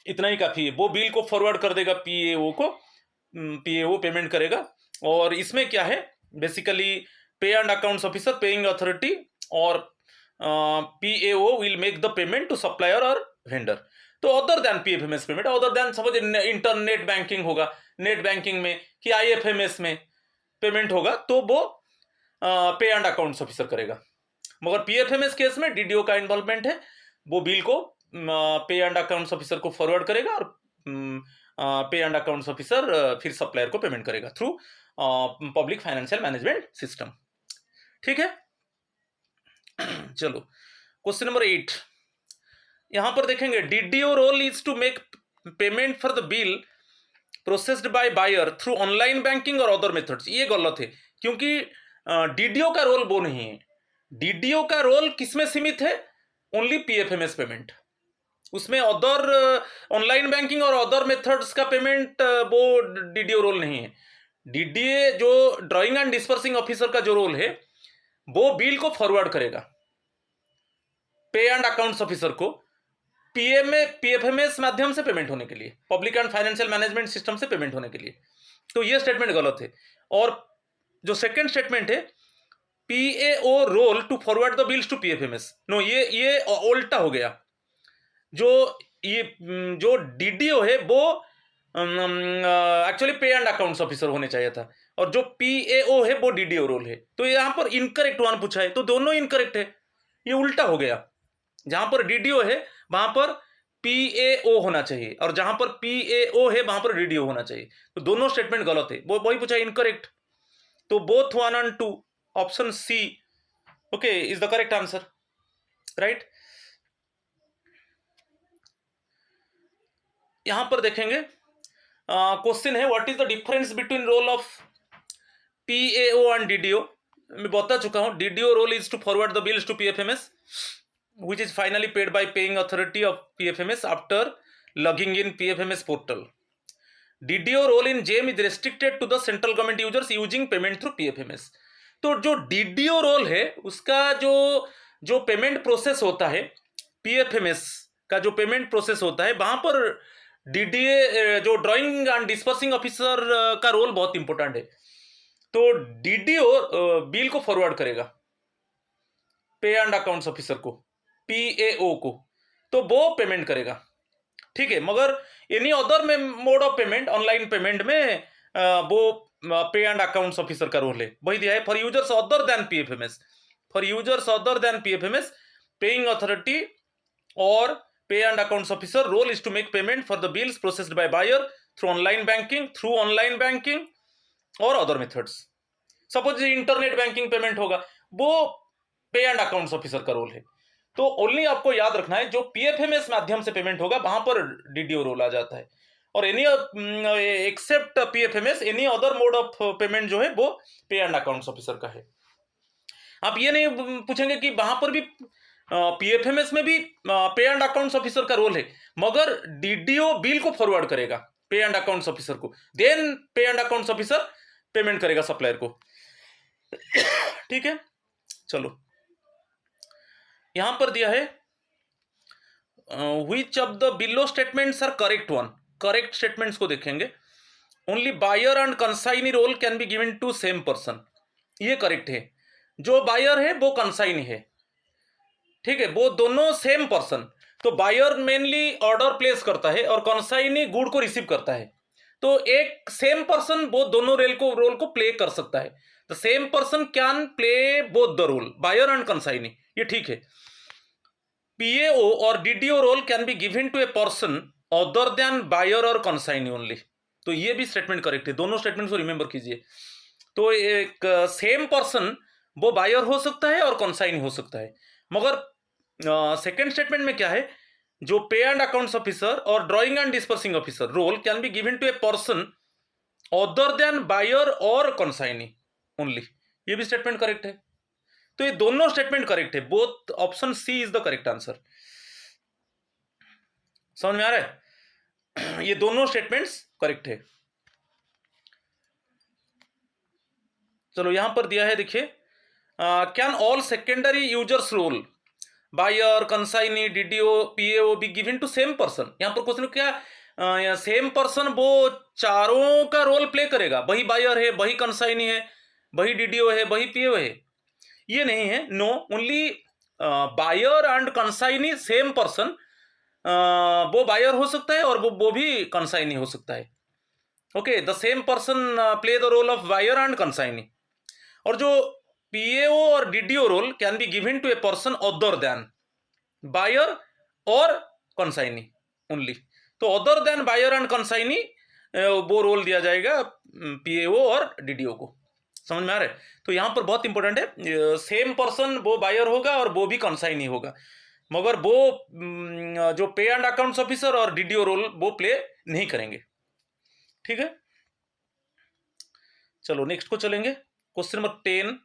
इतना ही काफी है। वो बिल को फॉरवर्ड कर देगा पीएओ को, पीएओ पेमेंट करेगा। और इसमें क्या है, basically pay and accounts officer, paying authority और PAO will make the payment to supplier और वेंडर। तो other than PFMS payment, other than suppose internet banking होगा, नेट बैंकिंग में कि आईएफएमएस में पेमेंट होगा तो वो पे एंड अकाउंट्स ऑफिसर करेगा। मगर पीएफएमएस केस में डीडीओ का इन्वॉल्वमेंट है, वो बिल को पे एंड अकाउंट्स ऑफिसर को फॉरवर्ड करेगा और पे एंड अकाउंट्स ऑफिसर फिर सप्लायर को पेमेंट करेगा through public financial management system. ठीक है। चलो क्वेश्चन नंबर 8 यहां पर देखेंगे, DDO role is to make payment for the bill processed by buyer through online banking और अदर मेथड्स। ये गलत है, क्योंकि डीडीओ का रोल वो नहीं है। डीडीओ का रोल किसमें सीमित है? Only PFMS payment. उसमें अदर ऑनलाइन बैंकिंग और अदर मेथड्स का पेमेंट वो डीडीओ रोल नहीं है। डीडीए जो ड्राइंग एंड डिस्पर्सिंग ऑफिसर का जो रोल है वो बिल को फॉरवर्ड करेगा पे एंड अकाउंट्स ऑफिसर को पीएफएमएस माध्यम से पेमेंट होने के लिए, public and financial management system से पेमेंट होने के लिए। तो ये स्टेटमेंट गलत है। और जो सेकंड स्टेटमेंट है, PAO role to forward the bills to PFMS, no, ये उल्टा हो गया। जो डीडीओ है वो एक्चुअली पे एंड अकाउंट्स ऑफिसर होने चाहिए था और जो पीएओ है वो डीडीओ रोल है। तो यहां पर इनकरेक्ट वन पूछा है, तो दोनों इनकरेक्ट है, ये उल्टा हो गया। जहां पर डीडीओ है वहां पर पीएओ होना चाहिए और जहां पर पीएओ है वहां पर डीडीओ होना चाहिए। तो दोनों स्टेटमेंट गलत है, वो वही पूछा इनकरेक्ट। तो both 1 and 2, option C okay is the correct answer, right. यहां पर देखेंगे क्वेश्चन है, what is the difference between role of PAO and DDO. मैं बता चुका हूं, DDO role is to forward the bills to PFMS which is finally paid by paying authority of PFMS after logging in PFMS portal. DDO role in JAM is restricted to the central government users using payment through PFMS. तो जो DDO role है उसका जो payment process होता है, PFMS का जो payment process होता है, वहां पर DDA जो ड्राइंग एंड डिस्पर्सिंग ऑफिसर का रोल बहुत इंपॉर्टेंट है। तो DDO बिल को फॉरवर्ड करेगा पे एंड अकाउंट्स ऑफिसर को, पीएओ को, तो वो पेमेंट करेगा, ठीक है। मगर एनी अदर में mode of payment, online payment में वो पे एंड अकाउंट्स ऑफिसर का रोल है, वही दिया है। For users other than PFMS, for users other than PFMS paying authority और pay and accounts officer role is to make payment for the bills processed by buyer through online banking और other methods. Suppose internet banking payment होगा, वो pay and accounts officer का role है। तो only आपको याद रखना है जो पीएफएमएस माध्यम से पेमेंट होगा वहां पर डीडीओ रोल आ जाता है, और any except PFMS any other mode of payment जो है वो पे एंड अकाउंट्स ऑफिसर का है। आप ये नहीं पूछेंगे कि वहां पर भी पीएफएमएस में भी पे एंड अकाउंट्स ऑफिसर का रोल है, मगर डीडीओ बिल को फॉरवर्ड करेगा पे एंड अकाउंट्स ऑफिसर को, then pay and accounts officer payment करेगा सप्लायर को, ठीक है। चलो यहां पर दिया है which of the below statements are correct one. Correct statements को देखेंगे। Only buyer and consignee role can be given to same person, ये करेक्ट है। जो बायर है वो कंसाइनी है, ठीक है, वो दोनों सेम पर्सन। तो बायर मेनली ऑर्डर प्लेस करता है और कंसाइनी गुड को रिसीव करता है, तो एक सेम पर्सन वो दोनों रोल को प्ले कर सकता है। The same person can play both the role, buyer and consignee, ये ठीक है। पीएओ और DDO role can be given to a person other than buyer और कंसाइनी ओनली, तो ये भी स्टेटमेंट करेक्ट है। दोनों स्टेटमेंट को रिमेंबर कीजिए। तो एक सेम पर्सन वो बायर हो सकता है और कंसाइनी हो सकता है, मगर सेकेंड स्टेटमेंट में क्या है, जो पे एंड अकाउंट्स ऑफिसर और drawing and disbursing officer role can be given to a person other than buyer और कंसाइनी ओनली, ये भी स्टेटमेंट करेक्ट है। तो ये दोनों स्टेटमेंट करेक्ट है, both option C is the correct answer. समझ में आ रहा है? ये दोनों स्टेटमेंट्स करेक्ट है। चलो यहां पर दिया है, देखिए, can all secondary users role buyer consignee DDO PAO be given to same person. यहां पर क्वेश्चन क्या, सेम पर्सन वो चारों का रोल प्ले करेगा, वही बायर है, वही कंसाइनी है, वही डीडीओ है, वही पीएओ है, ये नहीं है। No, only buyer and consignee same person, वो बायर हो सकता है और वो भी कंसाइनी हो सकता है। Okay, the same person play the role of buyer and consignee. और जो पीएओ और DDO role can be given to a person other than buyer और कंसाइनी ओनली। तो other than buyer and consignee वो role दिया जाएगा PAO और DDO को। समझ में आ रहा है? तो यहां पर बहुत इंपॉर्टेंट है, सेम पर्सन वो बायर होगा और वो भी कंसाइनी होगा, मगर वो जो पे एंड अकाउंट्स ऑफिसर और डीडीओ रोल वो प्ले नहीं करेंगे, ठीक है। चलो नेक्स्ट को चलेंगे। Question number 10,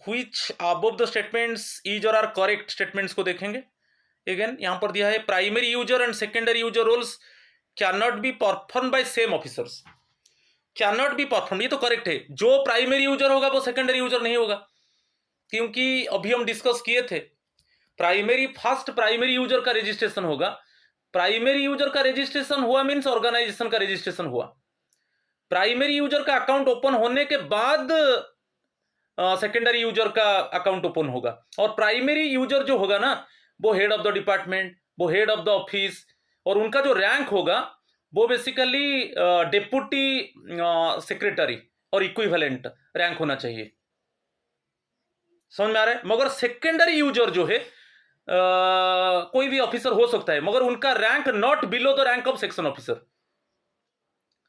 which above the statements is और आर करेक्ट स्टेटमेंट्स को देखेंगे। अगेन यहां पर दिया है primary user and secondary user roles can not be perform by same officers. Can not be perform, ये तो करेक्ट है। जो प्राइमरी यूजर होगा वो सेकेंडरी यूजर नहीं होगा, क्योंकि अभी हम डिस्कस किए थे, फर्स्ट प्राइमरी यूजर का रजिस्ट्रेशन होगा। प्राइमरी यूजर का रजिस्ट्रेशन हुआ मीन्स ऑर्गेनाइजेशन का रजिस्ट्रेशन हुआ। प्राइमरी यूजर का अकाउंट ओपन होने के बाद सेकेंडरी यूजर का अकाउंट ओपन होगा, और प्राइमरी यूजर जो होगा ना वो हेड ऑफ द डिपार्टमेंट, वो हेड ऑफ द ऑफिस, और उनका जो रैंक होगा वो बेसिकली डेप्यूटी सेक्रेटरी और इक्विवेलेंट रैंक होना चाहिए। समझ में आ रहा है? मगर सेकेंडरी यूजर जो है कोई भी ऑफिसर हो सकता है, मगर उनका rank not below the rank of section officer.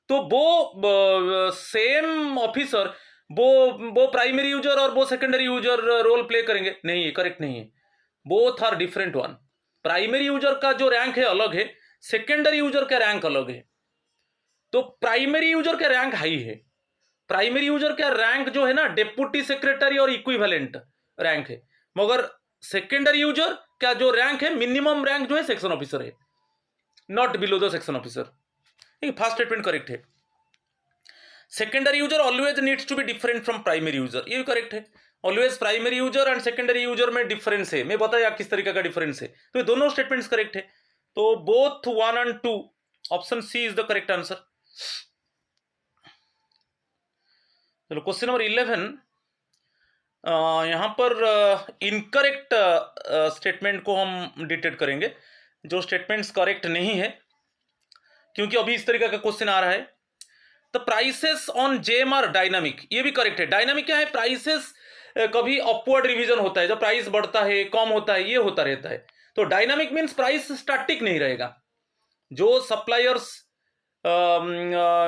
तो वो सेम ऑफिसर वो प्राइमरी यूजर और वो सेकेंडरी यूजर रोल प्ले करेंगे? नहीं, करेक्ट नहीं है। Both are different one. Primary user का जो रैंक है अलग है, सेकेंडरी यूजर का रैंक अलग है। तो प्राइमरी यूजर का रैंक हाई है। प्राइमरी यूजर का रैंक जो है ना डेप्यूटी सेक्रेटरी और इक्विवेलेंट रैंक है, मगर सेकेंडरी यूजर का जो रैंक है मिनिमम रैंक जो है सेक्शन ऑफिसर है, not below the section officer. First statement correct है। Secondary user always needs to be different from primary user, ये भी करेक्ट है। Always primary user and secondary user में डिफरेंस है, मैं बताया किस तरीके का डिफरेंस है। तो ये दोनों स्टेटमेंट्स करेक्ट है। तो both 1 and 2, option C is the correct answer. चलो क्वेश्चन नंबर 11, यहाँ पर इनकरेक्ट स्टेटमेंट को हम डिटेक्ट करेंगे, जो स्टेटमेंट्स करेक्ट नहीं है, क्योंकि अभी इस तरीके का क्वेश्चन आ रहा है। The prices on GeM are dynamic, ये भी करेक्ट है। डायनामिक क्या है? प्राइसेस कभी अपवर्ड रिवीजन होता है, जब प्राइस बढ़ता है कम होता है, ये होता रहता है। तो डायनामिक मीन्स प्राइस स्टैटिक नहीं रहेगा। जो सप्लायर्स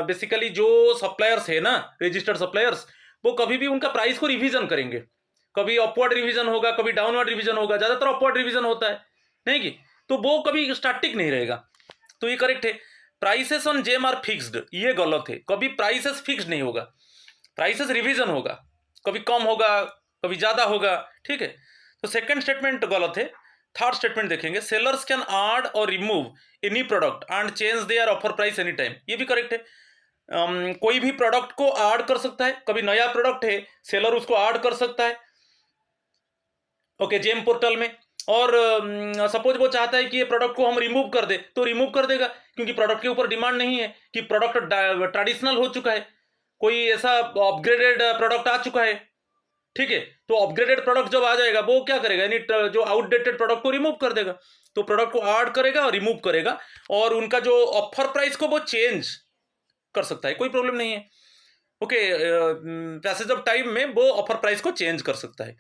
बेसिकली जो सप्लायर्स है ना, रजिस्टर्ड सप्लायर्स, वो कभी भी उनका प्राइस को रिवीजन करेंगे। कभी अपवर्ड रिवीजन होगा, कभी डाउनवर्ड रिवीजन होगा, ज्यादातर अपवर्ड रिवीजन होता है, नहीं कि? तो वो कभी स्टैटिक नहीं रहेगा। तो ये करेक्ट है। Prices on GeM are fixed, ये गलत है। कभी प्राइसेस फिक्स्ड नहीं होगा, प्राइसेस रिवीजन होगा, कभी कम होगा, कभी ज्यादा होगा, ठीक है? तो सेकंड स्टेटमेंट गलत है। थर्ड स्टेटमेंट देखेंगे, सेलर्स कैन ऐड और remove any product and change their offer price any time, ये भी करेक्ट है। कोई भी प्रोडक्ट को ऐड कर सकता है, कभी नया प्रोडक्ट है, सेलर उसको ऐड कर सकता है, ओके, जेम पोर्टल में। और सपोज वो चाहता है कि ये प्रोडक्ट को हम रिमूव कर दे, तो रिमूव कर देगा, क्योंकि प्रोडक्ट के ऊपर डिमांड नहीं है कि प्रोडक्ट ट्रेडिशनल हो चुका है, कोई ऐसा अपग्रेडेड प्रोडक्ट आ चुका है, ठीक है? तो अपग्रेडेड प्रोडक्ट जब आ जाएगा, वो क्या करेगा, यानी जो आउटडेटेड प्रोडक्ट को रिमूव कर देगा। तो प्रोडक्ट को ऐड करेगा और रिमूव करेगा, और उनका जो ऑफर प्राइस को वो चेंज कर सकता है, कोई प्रॉब्लम नहीं है, ओके। पैसेज ऑफ टाइम में वो ऑफर प्राइस को चेंज कर सकता है।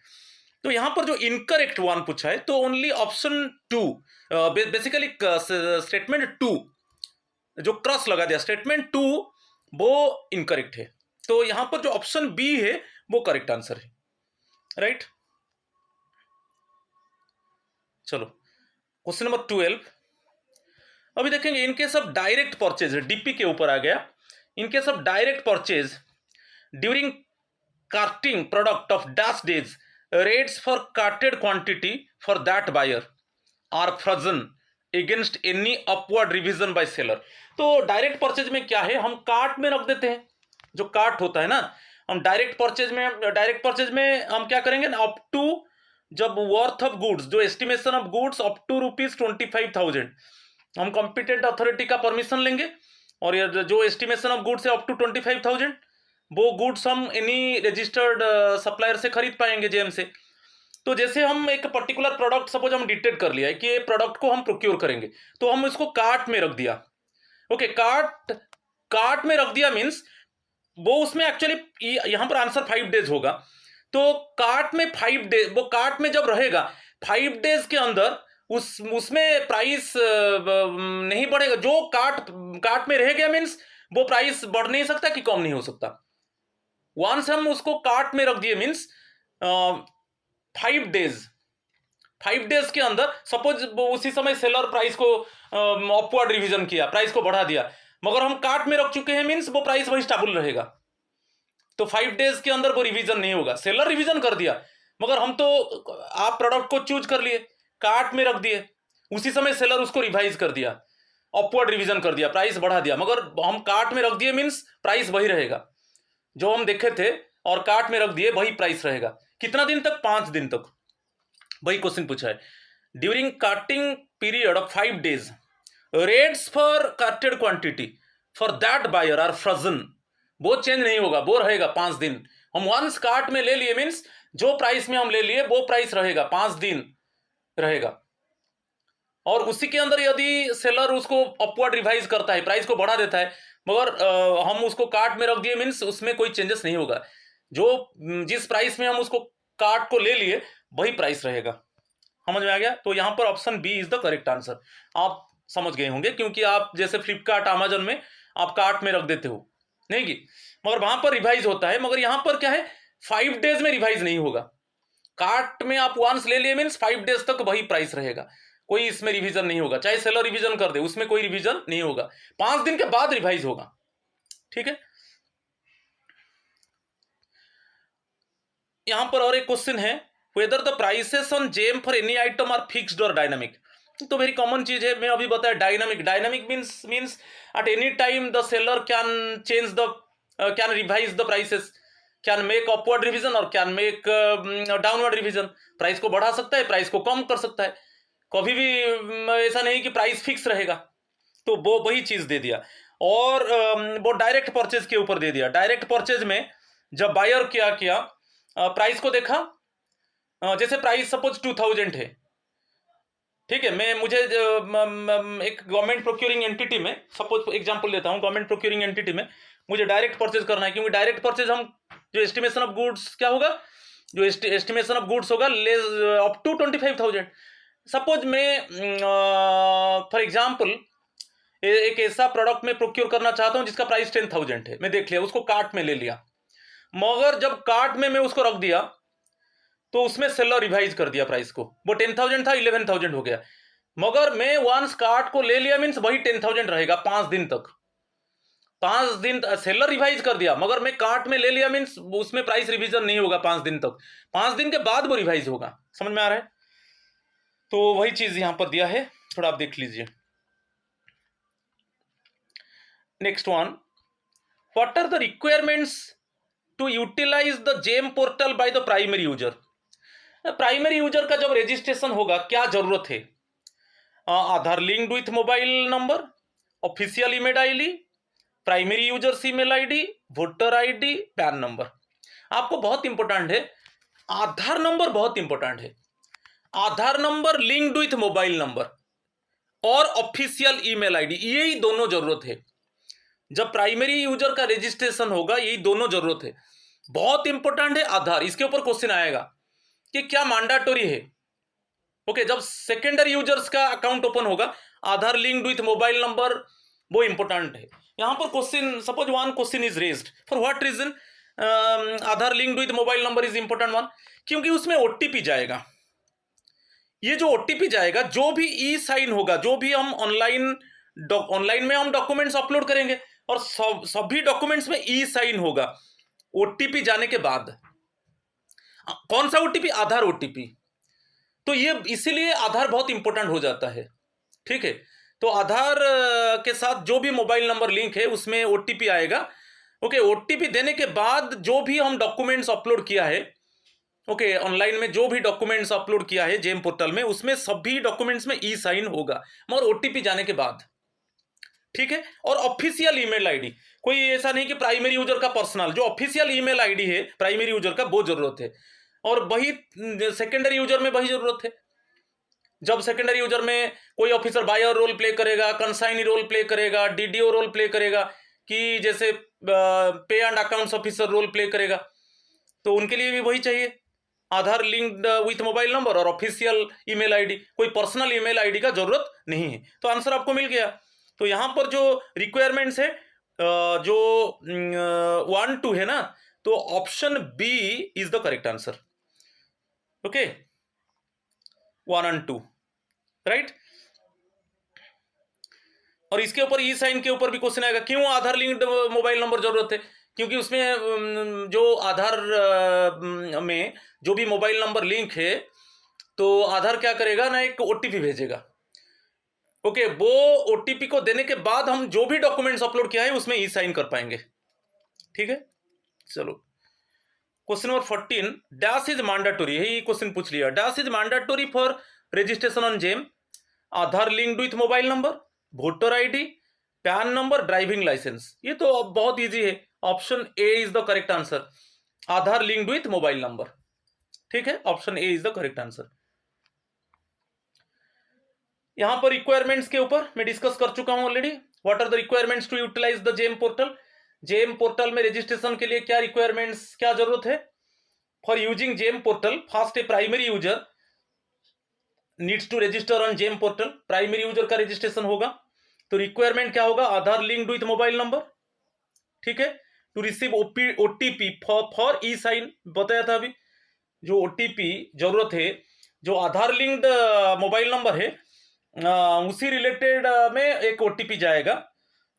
तो यहां पर जो इनकरेक्ट वन पूछा है, तो ओनली ऑप्शन 2, बेसिकली स्टेटमेंट 2 जो क्रॉस लगा दिया, स्टेटमेंट 2 वो इनकरेक्ट है। तो यहां पर जो ऑप्शन बी है वो करेक्ट आंसर है, राइट? चलो क्वेश्चन नंबर 12 अभी देखेंगे। In case of direct purchase, DP के ऊपर आ गया। In case of direct purchase during carting product of dash days, rates for carted quantity for that buyer are frozen against any upward revision by seller। तो direct purchase में क्या है, हम cart में रख देते हैं, जो कार्ट होता है ना, हम डायरेक्ट परचेज में हम क्या करेंगे ना, अप टू, जब वर्थ ऑफ गुड्स, जो estimation of goods up to ₹25,000, हम कॉम्पिटेंट अथॉरिटी का परमिशन लेंगे, और ये जो एस्टिमेशन ऑफ गुड्स है अप टू 25,000, वो गुड्स हम एनी रजिस्टर्ड सप्लायर से खरीद पाएंगे, जेम से। तो जैसे हम एक पर्टिकुलर प्रोडक्ट सपोज हम डिटेक्ट कर लिया है कि ये प्रोडक्ट को हम प्रोक्योर करेंगे, तो हम इसको कार्ट में रख दिया, ओके। कार्ट में रख दिया मीन्स वो उसमें एक्चुअली यहां पर आंसर 5 डेज होगा। तो कार्ट में 5 डेज, वो कार्ट में जब रहेगा 5 डेज के अंदर उसमें प्राइस नहीं बढ़ेगा। जो कार्ट में रह गया मीन्स वो प्राइस बढ़ नहीं सकता कि कम नहीं हो सकता। वंस हम उसको कार्ट में रख दिए मीन्स 5 डेज के अंदर, सपोज उसी समय सेलर प्राइस को अपवर्ड रिवीजन किया, प्राइस को बढ़ा दिया, मगर हम कार्ट में रख चुके हैं मीन्स वो प्राइस वही स्टेबल रहेगा। तो 5 डेज के अंदर वो रिवीजन नहीं होगा। सेलर रिवीजन कर दिया, मगर हम तो आप प्रोडक्ट को चूज कर लिए, कार्ट में रख दिए, उसी समय सेलर उसको रिवाइज कर दिया, अपवर्ड रिवीजन कर दिया, प्राइस बढ़ा दिया, मगर हम कार्ट में रख दिए मीन्स प्राइस वही रहेगा, जो हम देखे थे और कार्ट में रख दिए वही प्राइस रहेगा। कितना दिन तक? 5 दिन तक। वही क्वेश्चन पूछा है। During carting period of 5 days, rates for carted quantity for that buyer are frozen, वो चेंज नहीं होगा, वो रहेगा 5 दिन। हम वंस कार्ट में ले लिए मीन्स जो प्राइस में हम ले लिए वो प्राइस रहेगा, 5 दिन रहेगा। और उसी के अंदर यदि सेलर उसको अपवर्ड रिवाइज करता है, प्राइस को बढ़ा देता है, मगर हम उसको कार्ट में रख दिए मीन्स उसमें कोई चेंजेस नहीं होगा, जो जिस प्राइस में हम उसको कार्ट को ले लिए वही प्राइस रहेगा। समझ में आ गया? तो यहां पर option B is the correct answer. आप समझ गए होंगे, क्योंकि आप जैसे फ्लिपकार्ट, अमेजन में आप कार्ट में रख देते हो, नहीं कि, मगर वहां पर रिवाइज होता है, मगर यहां पर क्या है, 5 डेज में रिवाइज नहीं होगा। कार्ट में आप वंस ले लिए मीन्स 5 डेज तक वही प्राइस रहेगा, कोई इसमें रिवीजन नहीं होगा। चाहे सेलर रिवीजन कर दे, उसमें कोई रिवीजन नहीं होगा, 5 दिन के बाद रिवाइज होगा, ठीक है। यहां पर और एक क्वेश्चन है, whether the prices on GeM for any item are fixed और डायनामिक। तो वेरी कॉमन चीज है, मैं अभी बताया dynamic means at any time the seller can change the, can revise the prices, can make upward revision और can make downward revision. Price को बढ़ा सकता है, प्राइस को कम कर सकता है, कभी भी ऐसा नहीं कि प्राइस फिक्स रहेगा। तो वो वही चीज दे दिया। और वो डायरेक्ट परचेज के ऊपर दे दिया। डायरेक्ट परचेज में जब बायर क्या किया, प्राइस को देखा, जैसे प्राइस सपोज 2000 है, ठीक है, मैं मुझे एक गवर्नमेंट प्रोक्योरिंग एंटिटी में, सपोज एग्जांपल लेता हूँ, गवर्नमेंट प्रोक्योरिंग एंटिटी में मुझे डायरेक्ट परचेज करना है, क्योंकि डायरेक्ट परचेज हम जो एस्टिमेशन ऑफ गुड्स क्या होगा, जो एस्टिमेशन ऑफ गुड्स होगा लेस अप टू 25,000। सपोज मैं फॉर एग्जांपल एक ऐसा प्रोडक्ट में प्रोक्योर करना चाहता हूं जिसका प्राइस 10,000 है, मैं देख लिया, उसको कार्ट में ले लिया, मगर जब कार्ट में मैं उसको रख दिया तो उसमें सेलर रिवाइज कर दिया प्राइस को, वो 10,000 था 11,000 हो गया, मगर मैं वंस कार्ट को ले लिया मीन्स वही 10,000 रहेगा 5 दिन तक। 5 दिन सेलर रिवाइज कर दिया, मगर मैं कार्ट में ले लिया मीन्स उसमें प्राइस रिवीजन नहीं होगा 5 दिन तक, 5 दिन के बाद वो रिवाइज होगा। समझ में आ रहा है? तो वही चीज यहां पर दिया है, थोड़ा आप देख लीजिए। Next one, what are the requirements to utilise the GeM portal by the primary user. Primary user का जब रजिस्ट्रेशन होगा क्या जरूरत है? Aadhaar linked with mobile number, official email ID, primary users email ID, voter ID, PAN number. आपको बहुत important है, Aadhaar number बहुत इंपॉर्टेंट है। Aadhaar number linked with mobile number और ऑफिशियल ईमेल आईडी, यही दोनों जरूरत है। जब प्राइमरी यूजर का रजिस्ट्रेशन होगा यही दोनों जरूरत है, बहुत इंपॉर्टेंट है आधार। इसके ऊपर क्वेश्चन आएगा कि क्या मैंडेटरी है। ओके, जब सेकेंडरी यूजर्स का अकाउंट ओपन होगा Aadhaar linked with mobile number, वो इंपॉर्टेंट है। यहां पर question, suppose one question is raised, for what reason Aadhaar linked with mobile number is important one, क्योंकि उसमें ओटीपी जाएगा। ये जो ओटीपी जाएगा, जो भी ई साइन होगा, जो भी हम ऑनलाइन में हम डॉक्यूमेंट्स अपलोड करेंगे और सभी डॉक्यूमेंट्स में ई साइन होगा ओटीपी जाने के बाद। कौन सा ओटीपी? आधार ओटीपी। तो ये इसीलिए आधार बहुत इंपॉर्टेंट हो जाता है, ठीक है। तो आधार के साथ जो भी मोबाइल नंबर लिंक है उसमें ओटीपी आएगा। ओके, ओटीपी देने के बाद जो भी हम डॉक्यूमेंट्स अपलोड किया है, ओके, ऑनलाइन में जो भी डॉक्यूमेंट्स अपलोड किया है जेम पोर्टल में, उसमें सभी डॉक्यूमेंट्स में ई साइन होगा, मगर ओटीपी जाने के बाद, ठीक है। और ऑफिशियल ईमेल आईडी, कोई ऐसा नहीं कि प्राइमरी यूजर का पर्सनल, जो ऑफिशियल ईमेल आईडी है प्राइमरी यूजर का, वो जरूरत है। और वही सेकेंडरी यूजर में वही जरूरत है। जब सेकेंडरी यूजर में कोई ऑफिसर बायर रोल प्ले करेगा, कंसाइनी रोल प्ले करेगा, डीडीओ रोल प्ले करेगा, कि जैसे pay and accounts officer role play करेगा, तो उनके लिए भी वही चाहिए, Aadhaar linked with mobile number और ऑफिशियल ईमेल आईडी। कोई पर्सनल ईमेल आईडी का जरूरत नहीं है। तो आंसर आपको मिल गया। तो यहां पर जो रिक्वायरमेंट्स है, जो 1 2 है ना, तो option B is the correct answer. Okay, 1 और 2, राइट। और इसके ऊपर ई साइन के ऊपर भी क्वेश्चन आएगा, क्यों आधार लिंक्ड मोबाइल नंबर जरूरत है? क्योंकि उसमें जो आधार में जो भी मोबाइल नंबर लिंक है, तो आधार क्या करेगा ना, एक ओटीपी भेजेगा। ओके, वो ओटीपी को देने के बाद हम जो भी डॉक्यूमेंट्स अपलोड किया है उसमें ई साइन कर पाएंगे, ठीक है। चलो, question number 14, dash is mandatory, यही क्वेश्चन पूछ लिया। Dash is mandatory for registration on GeM? Aadhaar linked with mobile number, voter ID, PAN number, driving licence. ये तो अब बहुत इजी है, option A is the correct answer, Aadhaar linked with mobile number, ठीक है। Option A is the correct answer. यहां पर requirements के ऊपर मैं डिस्कस कर चुका हूं already. What are the requirements to utilise the GeM portal? GeM portal में रजिस्ट्रेशन के लिए क्या रिक्वायरमेंट्स, क्या जरूरत है? For using GeM portal, first a primary user needs to register on GeM portal. Primary user का रजिस्ट्रेशन होगा, तो रिक्वायरमेंट क्या होगा? Aadhaar linked with mobile number, ठीक है। To receive OTP for e sign, बताया था अभी, जो ओटीपी जरूरत है, जो आधार लिंक्ड मोबाइल नंबर है उसी रिलेटेड में एक ओटीपी जाएगा,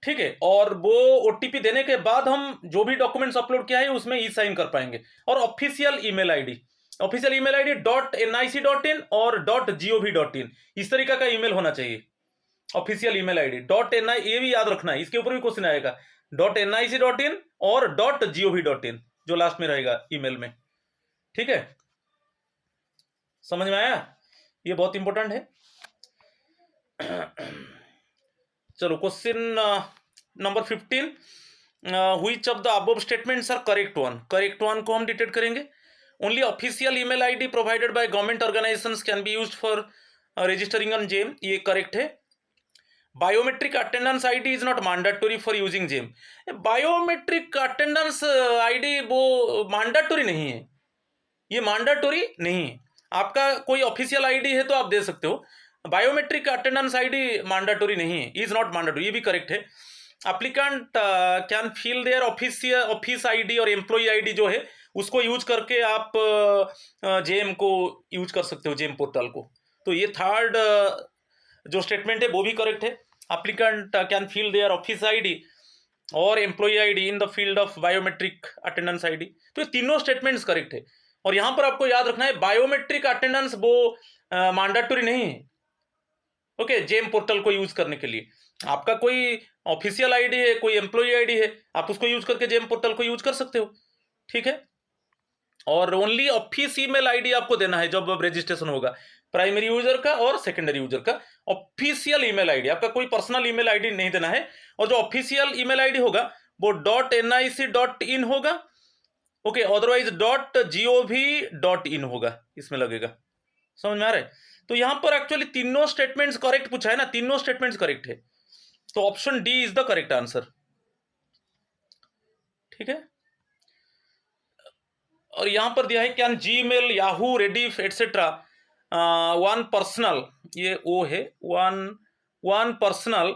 ठीक है। और वो ओटीपी देने के बाद हम जो भी डॉक्यूमेंट्स अपलोड किया है उसमें ई साइन कर पाएंगे। और official email ID, official email ID .nic.in और .gov.in, इस तरीका का ईमेल होना चाहिए। ऑफिशियल ईमेल आईडी .ni, ये भी याद रखना है, इसके ऊपर भी क्वेश्चन आएगा, .nic.in और .gov.in, जो लास्ट में रहेगा ईमेल में, ठीक है। समझ में आया? ये बहुत इंपॉर्टेंट है। चलो, question number 15, which of the above statements are correct one? Correct one को हम डिटेक्ट करेंगे। Only official email ID provided by government organisations can be used for registering on GeM, ये करेक्ट है। Biometric attendance ID is not mandatory for using GeM. Biometric attendance ID वो mandatory नहीं है, ये mandatory नहीं है। आपका कोई ऑफिशियल आईडी है तो आप दे सकते हो, बायोमेट्रिक अटेंडेंस आईडी मैंडेटरी नहीं है, इज नॉट मैंडेटरी, ये भी करेक्ट है। Applicant can fill their office ID और एम्प्लॉय आईडी जो है उसको यूज करके आप जेम को यूज कर सकते हो, जेम पोर्टल को। तो ये थर्ड जो स्टेटमेंट है वो भी करेक्ट है। Applicant can fill their office ID और employee ID in the field of biometric attendance ID. तो ये तीनों स्टेटमेंट्स करेक्ट है। और यहां पर आपको याद रखना है बायोमेट्रिक अटेंडेंस वो मैंडेटरी नहीं है, ओके, जेम पोर्टल को यूज करने के लिए। आपका कोई ऑफिशियल आईडी है, कोई एम्प्लॉय आईडी है, आप उसको यूज करके जेम पोर्टल को यूज कर सकते हो, ठीक है। और ओनली ऑफिस ईमेल आईडी आपको देना है जब रजिस्ट्रेशन होगा, प्राइमरी यूजर का और सेकेंडरी यूजर का ऑफिशियल ईमेल आईडी, आपका कोई पर्सनल ईमेल आईडी नहीं देना है। और जो ऑफिशियल ईमेल आईडी होगा वो .nic.in होगा, ओके, अदरवाइज .gov.in होगा, इसमें लगेगा। समझ में आ रहा है? तो यहां पर एक्चुअली तीनों स्टेटमेंट्स करेक्ट पूछा है ना, तीनों स्टेटमेंट्स करेक्ट है, तो option D is the correct answer, ठीक है। और यहां पर दिया है can Gmail, Yahoo, Rediff etcetera one personal, ये ओ है, वन पर्सनल,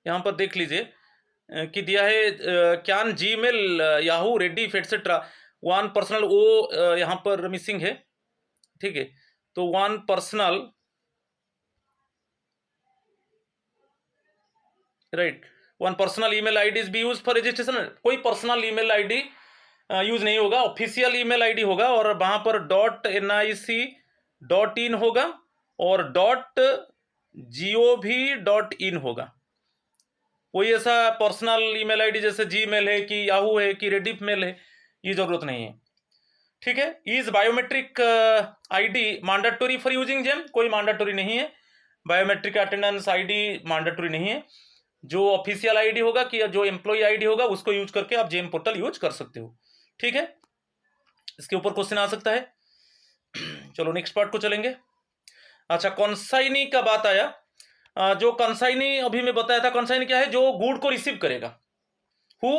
यहां पर देख लीजिए कि दिया है can Gmail, Yahoo, Rediff etcetera one personal, ओ यहां पर मिसिंग है, ठीक है। तो one personal, right, one personal email ID is be use for registration. कोई पर्सनल ईमेल आईडी यूज नहीं होगा, ऑफिशियल ईमेल आईडी होगा और वहां पर .nic.in होगा और .gov.in होगा। कोई ऐसा पर्सनल ईमेल आईडी जैसे जीमेल है कि याहू है कि रेडिफ मेल है, ये जरूरत नहीं है, ठीक है। Is biometric ID mandatory for using GeM, कोई मैंडेटरी नहीं है, बायोमेट्रिक अटेंडेंस आईडी मैंडेटरी नहीं है। जो ऑफिशियल आईडी होगा कि जो एम्प्लॉय आईडी होगा उसको यूज करके आप जेम पोर्टल यूज कर सकते हो, ठीक है। इसके ऊपर क्वेश्चन आ सकता है। चलो नेक्स्ट पार्ट को चलेंगे। अच्छा, कंसाइनी का बात आया, जो कंसाइनी अभी मैं बताया था, कंसाइनी क्या है, जो गुड को रिसीव करेगा, हु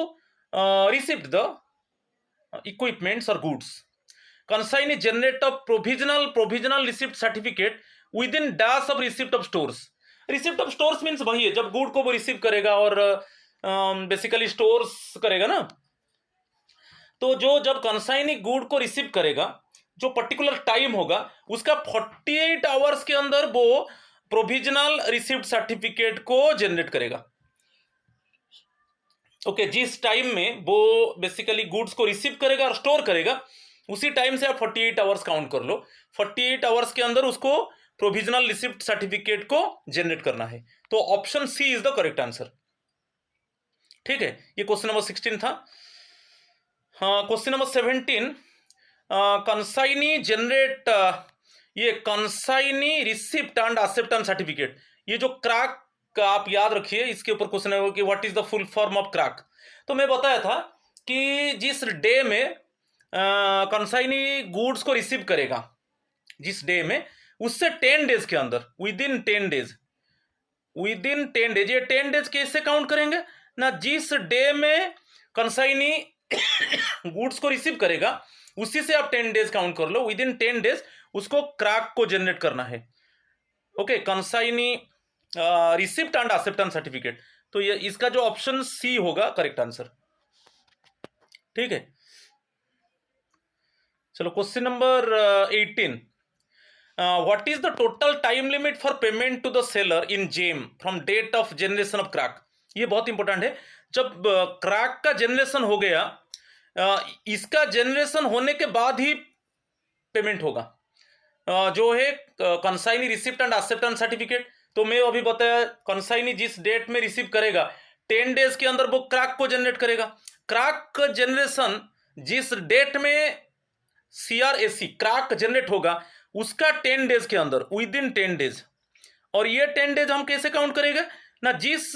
रिसीव्ड द इक्विपमेंट्स और goods. Consignee generate a provisional receipt certificate with in dash of receipt of stores. Receipt of stores means वही है जब गुड को वो रिसीव करेगा और बेसिकली स्टोर्स करेगा ना। तो जो जब कंसाइनी गुड को रिसीव करेगा, जो पर्टिकुलर टाइम होगा उसका 48 आवर्स के अंदर वो प्रोविजनल रिसिप्ट सर्टिफिकेट को जनरेट करेगा, ओके। जिस टाइम में वो बेसिकली गुड्स को रिसीव करेगा और स्टोर करेगा उसी टाइम से आप 48 आवर्स काउंट कर लो, 48 आवर्स के अंदर उसको प्रोविजनल रिसिप्ट सर्टिफिकेट को जनरेट करना है। तो option C is the correct answer, ठीक है। ये क्वेश्चन नंबर 16 था। हाँ, क्वेश्चन नंबर 17, कंसाइनी जनरेट, ये consignee receipt and acceptance certificate, ये जो क्रैक आप याद रखिए, इसके ऊपर क्वेश्चन है कि what is the full form of crack. तो मैं बताया था कि जिस डे में कंसाइनी गुड्स को रिसीव करेगा, जिस डे में, उससे 10 डेज के अंदर, विद इन 10 डेज, ये 10 डेज कैसे काउंट करेंगे ना, जिस डे में कंसाइनी गुड्स को रिसीव करेगा उसी से आप 10 डेज काउंट कर लो, विद इन 10 डेज उसको क्रैक को जनरेट करना है, okay. Consignee receipt and acceptance certificate, तो ये इसका जो ऑप्शन सी होगा करेक्ट आंसर, ठीक है। चलो question number 18, what is the total time limit for payment to the seller in GeM from date of generation of crack. ये बहुत इंपॉर्टेंट है। जब क्रैक का जनरेशन हो गया, इसका जनरेशन होने के बाद ही पेमेंट होगा, जो है consignee receipt and acceptance certificate. तो मैं अभी बताया कंसाइनी जिस डेट में रिसीव करेगा 10 डेज के अंदर वो क्रैक को जनरेट करेगा। क्रैक जनरेशन जिस डेट में CRAC क्रैक जनरेट होगा उसका 10 डेज के अंदर, विद इन 10 डेज। और ये 10 डेज हम कैसे काउंट करेंगे ना, जिस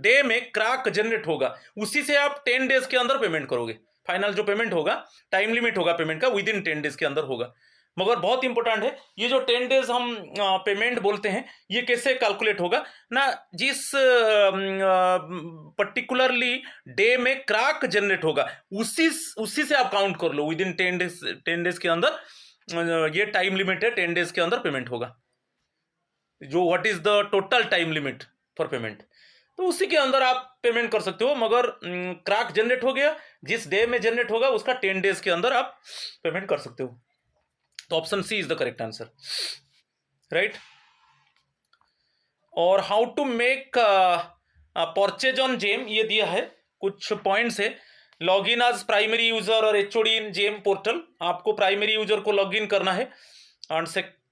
डे में क्रैक जनरेट होगा उसी से आप 10 डेज के अंदर पेमेंट करोगे। फाइनल जो पेमेंट होगा, टाइम लिमिट होगा पेमेंट का, विद इन 10 डेज के अंदर होगा। मगर बहुत इंपॉर्टेंट है, ये जो 10 डेज हम पेमेंट बोलते हैं, ये कैसे कैलकुलेट होगा ना, जिस पर्टिकुलरली डे में क्रैक जनरेट होगा उसी से आप काउंट कर लो, विद इन 10 डेज के अंदर ये टाइम लिमिट है, 10 डेज के अंदर पेमेंट होगा। जो what is the total time limit for payment, तो उसी के अंदर आप पेमेंट कर सकते हो। मगर क्रैक जनरेट हो गया, जिस डे में जनरेट होगा उसका 10 डेज के अंदर आप पेमेंट कर सकते हो। तो option C is the correct answer, right. और how to make purchase on GeM, ये दिया है, कुछ पॉइंट्स है। Log in as primary user और एचओडी इन जेम पोर्टल, आपको प्राइमरी यूजर को लॉग इन करना है। And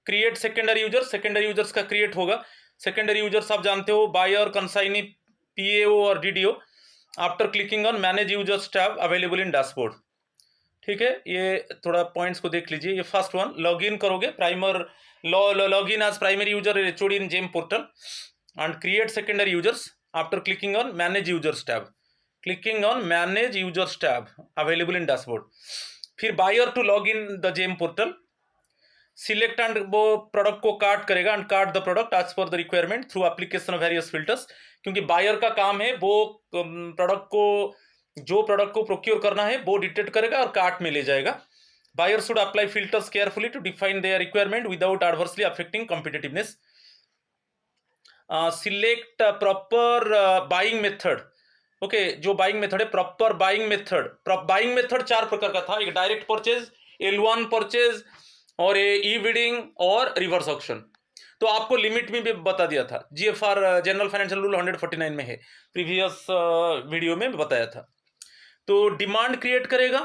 create secondary user, secondary users का क्रिएट होगा। सेकेंडरी यूजर्स आप जानते हो, बायर, कंसाइनी, पीएओ और DDO. After clicking on manage users tab available in dashboard, ठीक है। ये थोड़ा पॉइंट्स को देख लीजिए। ये फर्स्ट वन, लॉग इन करोगे primary, log in as primary user HOD in GeM portal and create secondary users after clicking on manage users tab, clicking on manage users tab available in dashboard. फिर buyer to log in the GeM portal, select and वो product को cart करेगा and cart the product as per the requirement through application of various filters, क्योंकि buyer का काम है वो product को, जो प्रोडक्ट को प्रोक्योर करना है वो डिटेक्ट करेगा और कार्ट में ले जाएगा। Buyer should apply filters carefully to define their requirement without adversely affecting competitiveness. Select proper buying method, okay, जो बाइंग मेथड है proper buying method. Buying method 4 प्रकार का था, एक डायरेक्ट परचेज, L1 परचेज और ई बिडिंग और रिवर्स ऑक्शन। तो आपको लिमिट में भी बता दिया था, जीएफआर जनरल फाइनेंशियल रूल 149 में है, प्रीवियस वीडियो में बताया था। तो डिमांड क्रिएट करेगा,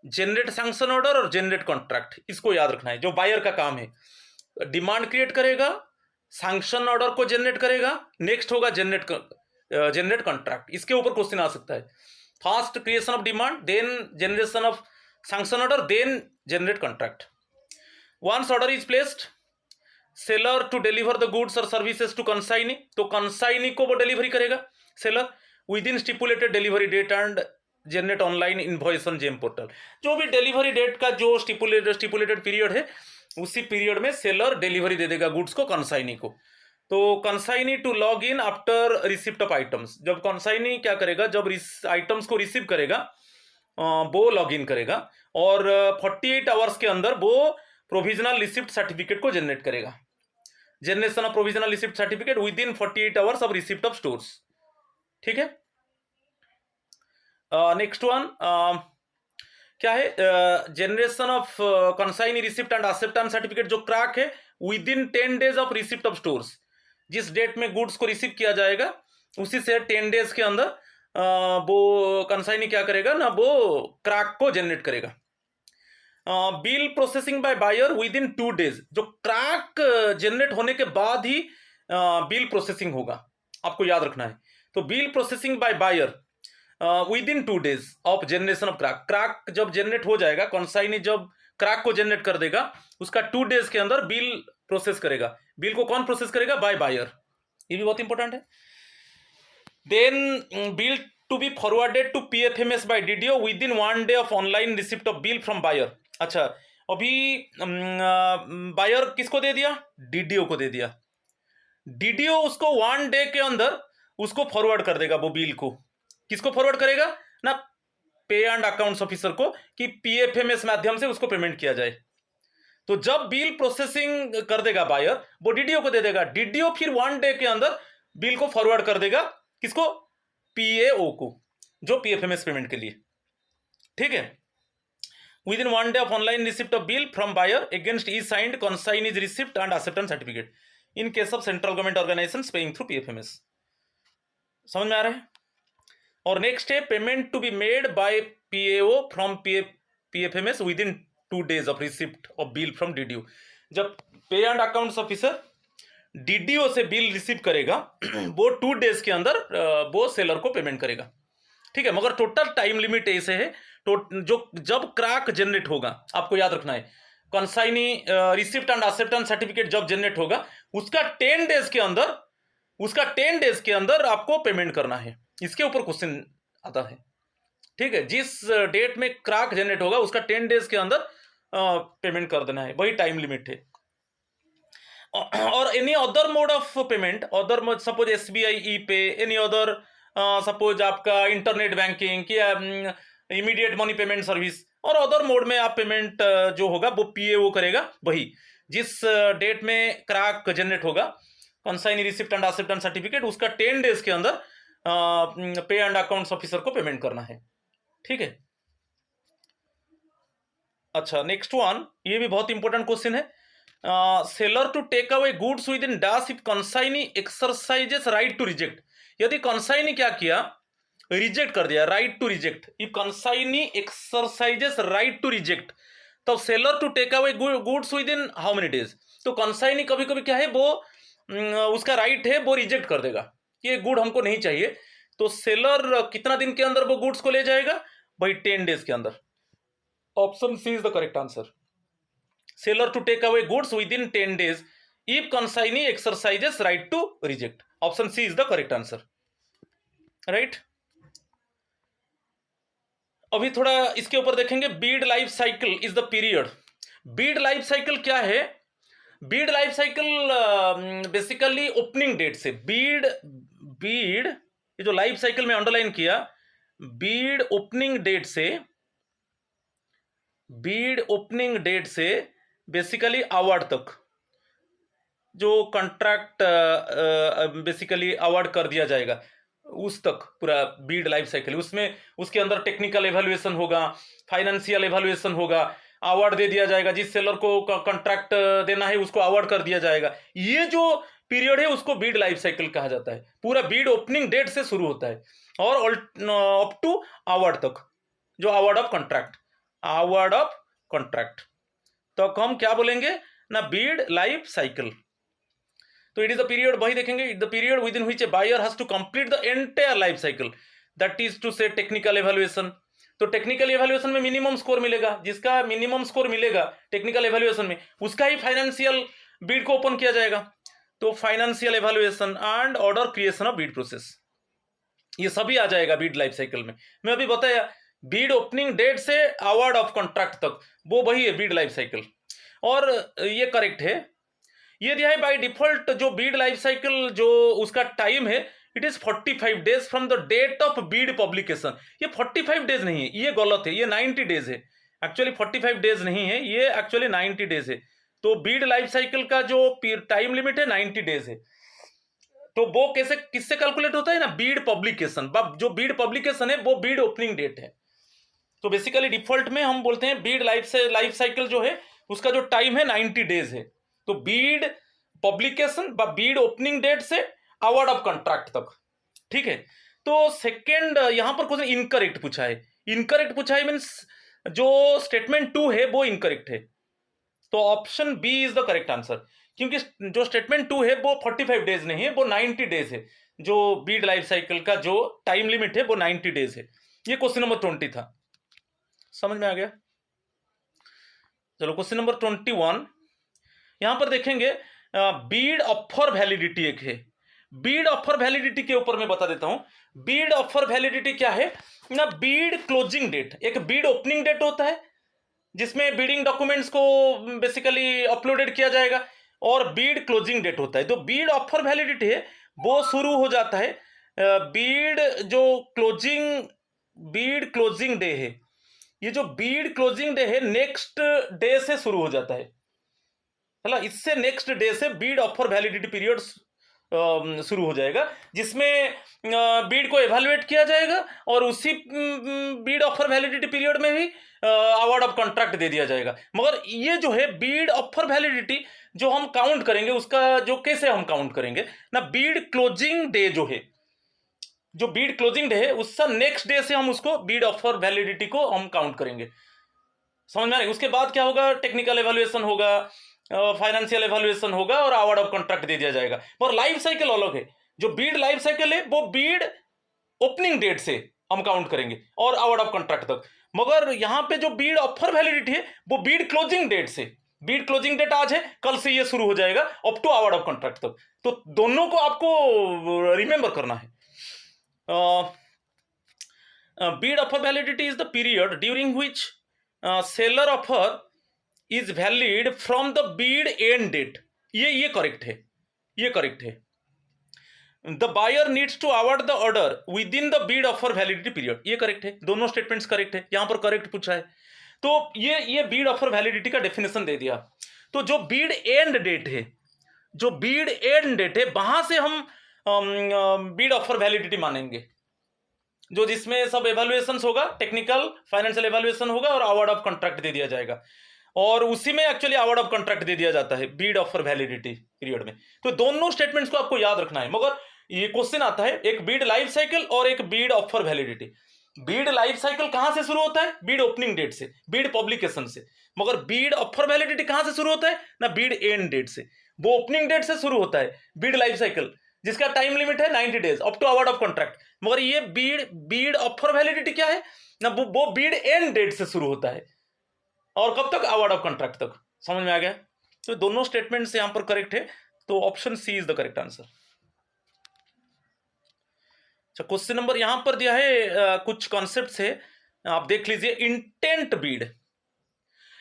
जनरेट सैंक्शन ऑर्डर और जनरेट कॉन्ट्रैक्ट, इसको याद रखना है, जो बायर का काम है। डिमांड क्रिएट करेगा, सैंक्शन ऑर्डर को जनरेट करेगा, नेक्स्ट होगा जनरेट कॉन्ट्रैक्ट। इसके ऊपर क्वेश्चन आ सकता है, fast creation of demand, then generation of sanction order, then generate contract. Once order is placed, seller to deliver the goods और सर्विसेज टू कंसाइनी, तो कंसाइनी को वो डिलीवरी करेगा seller within stipulated delivery date and generate online invoice on GeM portal. जो भी delivery date का जो stipulated period है, उसी पीरियड में सेलर डिलीवरी दे देगा गुड्स को कंसाइनी को। तो consignee to log in after receipt of items, जब कंसाइनी क्या करेगा, जब आइटम्स को रिसीव करेगा वो लॉग इन करेगा और 48 आवर्स के अंदर वो प्रोविजनल रिसिप्ट सर्टिफिकेट को जनरेट करेगा। Generation of provisional receipt certificate with in 48 hours of receipt of stores, ठीक है। नेक्स्ट वन क्या है, generation of consignee receipt and acceptance certificate, जो क्रैक है within 10 days of receipt of stores, जिस date में goods को receive किया जाएगा उसी से 10 डेज के अंदर वो कंसाइनी क्या करेगा ना, वो क्रैक को जनरेट करेगा। Bill processing by buyer within 2 days, जो क्रैक जनरेट होने के बाद ही बिल प्रोसेसिंग होगा, आपको याद रखना है। तो bill processing by buyer within 2 days of generation of crack, crack जब जनरेट हो जाएगा, कंसाइनी जब क्रैक को जनरेट कर देगा, उसका 2 डेज के अंदर बिल प्रोसेस करेगा। बिल को कौन प्रोसेस करेगा, बाय बायर, ये भी बहुत इंपॉर्टेंट है। Then bill to be forwarded to PFMS by DDO within 1 day of online receipt of bill from buyer. अच्छा, अभी बायर किसको दे दिया, डीडीओ को दे दिया। डीडीओ उसको 1 डे के अंदर उसको फॉरवर्ड कर देगा, वो बिल को किसको फॉरवर्ड करेगा ना, पे एंड अकाउंट्स ऑफिसर को, कि पीएफएमएस माध्यम से उसको पेमेंट किया जाए। तो जब बिल प्रोसेसिंग कर देगा बायर, वो डीडीओ को दे देगा, डीडीओ फिर 1 डे के अंदर बिल को फॉरवर्ड कर देगा किसको, पीएओ को, जो पीएफएमएस पेमेंट के लिए, ठीक है। Within 1 day of online receipt of bill from buyer against e signed consignees receipt and acceptance certificate in case of central government organisations paying through PFMS. समझ में आ रहा है। और नेक्स्ट है payment to be made by PAO from PFMS within 2 days of receipt of bill from DDO. जब pay and accounts officer DDO से bill receive करेगा, वो 2 डेज के अंदर वो सेलर को पेमेंट करेगा, ठीक है। मगर टोटल टाइम लिमिट ऐसे है, तो जो जब क्रैक जनरेट होगा, आपको याद रखना है, consignee receipt and acceptance certificate जब जनरेट होगा उसका 10 डेज के अंदर आपको पेमेंट करना है। इसके ऊपर क्वेश्चन आता है, ठीक है। जिस डेट में क्रैक जनरेट होगा उसका 10 डेज के अंदर पेमेंट कर देना है, वही टाइम लिमिट है। और any other mode of payment, other mode suppose SBI ई पे, एनी अदर सपोज आपका इंटरनेट बैंकिंग या इमीडिएट मनी पेमेंट सर्विस और अदर मोड में आप पेमेंट जो होगा वो PAO करेगा, वही जिस डेट में क्रैक जनरेट होगा consignee receipt and acceptance certificate उसका 10 डेज के अंदर पे एंड अकाउंट्स ऑफिसर को पेमेंट करना है, ठीक है। अच्छा, नेक्स्ट वन, ये भी बहुत इंपॉर्टेंट क्वेश्चन है। Seller to take away goods within dash if consignee exercises right to reject. यदि कंसाइनी क्या किया, रिजेक्ट कर दिया, right to reject, if consignee exercises right to reject, तो seller to take away goods within how many days. तो consignee कभी कभी क्या है, वो उसका राइट है, वो रिजेक्ट कर देगा, ये गुड हमको नहीं चाहिए, तो सेलर कितना दिन के अंदर वो गुड्स को ले जाएगा, भाई 10 डेज के अंदर। Option C is the correct answer. Seller to take away goods within 10 days if consignee exercises right to reject. Option C is the correct answer, right. अभी थोड़ा इसके ऊपर देखेंगे, bid life cycle is the period. Bid life cycle क्या है? Bid life cycle basically opening date से, bid ये जो लाइफ साइकिल में अंडरलाइन किया, बीड ओपनिंग डेट से बेसिकली अवार्ड तक जो कॉन्ट्रैक्ट बेसिकली अवार्ड कर दिया जाएगा उस तक पूरा बीड लाइफ साइकिल। उसमें उसके अंदर टेक्निकल एवेल्युएशन होगा, फाइनेंशियल एवेल्युएशन होगा, अवार्ड दे दिया जाएगा, जिस सेलर को कॉन्ट्रैक्ट देना है उसको अवार्ड कर दिया जाएगा। ये जो पीरियड है उसको बीड लाइफ साइकिल कहा जाता है। पूरा बीड ओपनिंग डेट से शुरू होता है और अप टू अवार्ड तक, जो अवार्ड ऑफ कॉन्ट्रैक्ट, तो हम क्या बोलेंगे ना, बीड लाइफ साइकिल। तो इट इज द पीरियड, वही देखेंगे, it the period within which a buyer has to complete the entire life cycle, that is to say technical evaluation. तो technical evaluation में मिनिमम स्कोर मिलेगा, जिसका minimum score मिलेगा technical evaluation में उसका ही financial Beed को ओपन किया जाएगा। तो financial evaluation and order creation of Beed process, ये सभी आ जाएगा बीड लाइफ साइकिल में। मैं अभी बताया बीड ओपनिंग डेट से अवार्ड ऑफ कॉन्ट्रैक्ट तक, वो वही है बीड लाइफ साइकिल, और ये करेक्ट है। ये दिया है बाय डिफॉल्ट, जो बीड लाइफ साइकिल जो उसका टाइम है, it is 45 days from the date of bid publication. ये 45 डेज नहीं है, ये गलत है, ये 90 डेज है। एक्चुअली 45 डेज नहीं है, ये एक्चुअली 90 डेज है। तो बीड लाइफ साइकिल का जो टाइम लिमिट है 90 डेज है। तो वो कैसे किससे कैलकुलेट होता है ना, बीड पब्लिकेशन। जो बीड पब्लिकेशन है वो बीड ओपनिंग डेट है। तो बेसिकली डिफॉल्ट में हम बोलते हैं बीड लाइफ साइकिल जो है उसका जो टाइम है 90 डेज है। तो bid publication bid opening date से अवार्ड ऑफ कॉन्ट्रैक्ट तक, ठीक है। तो सेकेंड यहां पर क्वेश्चन इनकरेक्ट पूछा है। इनकरेक्ट पूछा है मीन्स जो स्टेटमेंट 2 है वो इनकरेक्ट है। तो option B is the correct answer, क्योंकि जो स्टेटमेंट 2 है वो 45 डेज नहीं है, वो 90 डेज है। जो बीड लाइफ साइकिल का जो टाइम लिमिट है वो 90 डेज है। ये क्वेश्चन नंबर 20 था, समझ में आ गया। चलो क्वेश्चन नंबर 21 यहां पर देखेंगे, बीड ऑफर वैलिडिटी एक है। बीड ऑफर वैलिडिटी के ऊपर मैं बता देता हूं। बीड ऑफर वैलिडिटी क्या है ना, बीड क्लोजिंग डेट, एक बीड ओपनिंग डेट होता है जिसमें बीडिंग डॉक्यूमेंट्स को बेसिकली अपलोडेड किया जाएगा, और बीड क्लोजिंग डेट होता है। तो बीड ऑफर वैलिडिटी है वो शुरू हो जाता है बीड क्लोजिंग डे है। ये जो बीड क्लोजिंग डे है नेक्स्ट डे से शुरू हो जाता है, है, इससे नेक्स्ट डे से बीड ऑफर वैलिडिटी पीरियड शुरू हो जाएगा, जिसमें बीड को एवेलुएट किया जाएगा और उसी बीड ऑफर वैलिडिटी पीरियड में भी अवार्ड ऑफ कॉन्ट्रैक्ट दे दिया जाएगा। मगर ये जो है बीड ऑफर वैलिडिटी जो हम काउंट करेंगे, उसका जो कैसे हम काउंट करेंगे ना, बीड क्लोजिंग डे जो है, जो बीड क्लोजिंग डे है उसका नेक्स्ट डे से हम उसको बीड ऑफर वैलिडिटी को हम काउंट करेंगे, समझ में आ रहा है। उसके बाद क्या होगा, टेक्निकल एवेल्युएशन होगा, फाइनेंशियल एवेल्युएशन होगा और अवार्ड ऑफ कॉन्ट्रैक्ट दे दिया जाएगा। पर लाइफ साइकिल अलग है। जो बीड लाइफ साइकिल है वो बीड ओपनिंग डेट से हम काउंट करेंगे और अवार्ड ऑफ कॉन्ट्रैक्ट तक। मगर यहां पे जो बीड ऑफर वैलिडिटी है वो बीड क्लोजिंग डेट से, बीड क्लोजिंग डेट आज है, कल से ये शुरू हो जाएगा up to award of contract तक। तो दोनों को आपको रिमेंबर करना है। Bid offer validity is the period during which seller offer is valid from the bid end date. ये करेक्ट है, ये करेक्ट है। The buyer needs to award the order within the bid offer validity period, ये correct है, दोनों statements correct है, यहां पर करेक्ट पूछा है। तो ये बीड ऑफर वैलिडिटी का डेफिनेशन दे दिया। तो जो बीड एंड डेट है, जो बीड एंड डेट है, वहां से हम बीड ऑफर वैलिडिटी मानेंगे, जो जिसमें सब एवेल्युएशन होगा, टेक्निकल फाइनेंशियल एवेल्युएशन होगा और अवार्ड ऑफ कॉन्ट्रैक्ट दे दिया जाएगा, और उसी में एक्चुअली अवार्ड ऑफ कॉन्ट्रैक्ट दे दिया जाता है बीड ऑफर वैलिडिटी पीरियड में। तो दोनों स्टेटमेंट्स को आपको याद रखना है। मगर ये क्वेश्चन आता है एक बीड लाइफ साइकिल और एक Beed offer validity. Beed life cycle कहां से शुरू होता है? बीड ओपनिंग डेट से, बीड पब्लिकेशन से। मगर बीड ऑफर वैलिडिटी कहां से शुरू होता है? ना बीड एंड डेट से, वो ओपनिंग डेट से शुरू होता है बीड लाइफ साइकिल, जिसका टाइम लिमिट है 90 days up to award of contract. मगर ये बीड ऑफर वैलिडिटी क्या है ना, वो बीड एंड डेट से शुरू होता है, और कब तक? अवार्ड ऑफ कॉन्ट्रैक्ट तक। समझ में आ गया? तो दोनों स्टेटमेंट्स यहां पर करेक्ट है, तो option C is the correct answer. अच्छा, क्वेश्चन नंबर यहां पर दिया है, कुछ कॉन्सेप्ट्स है, आप देख लीजिए। इंटेंट बीड,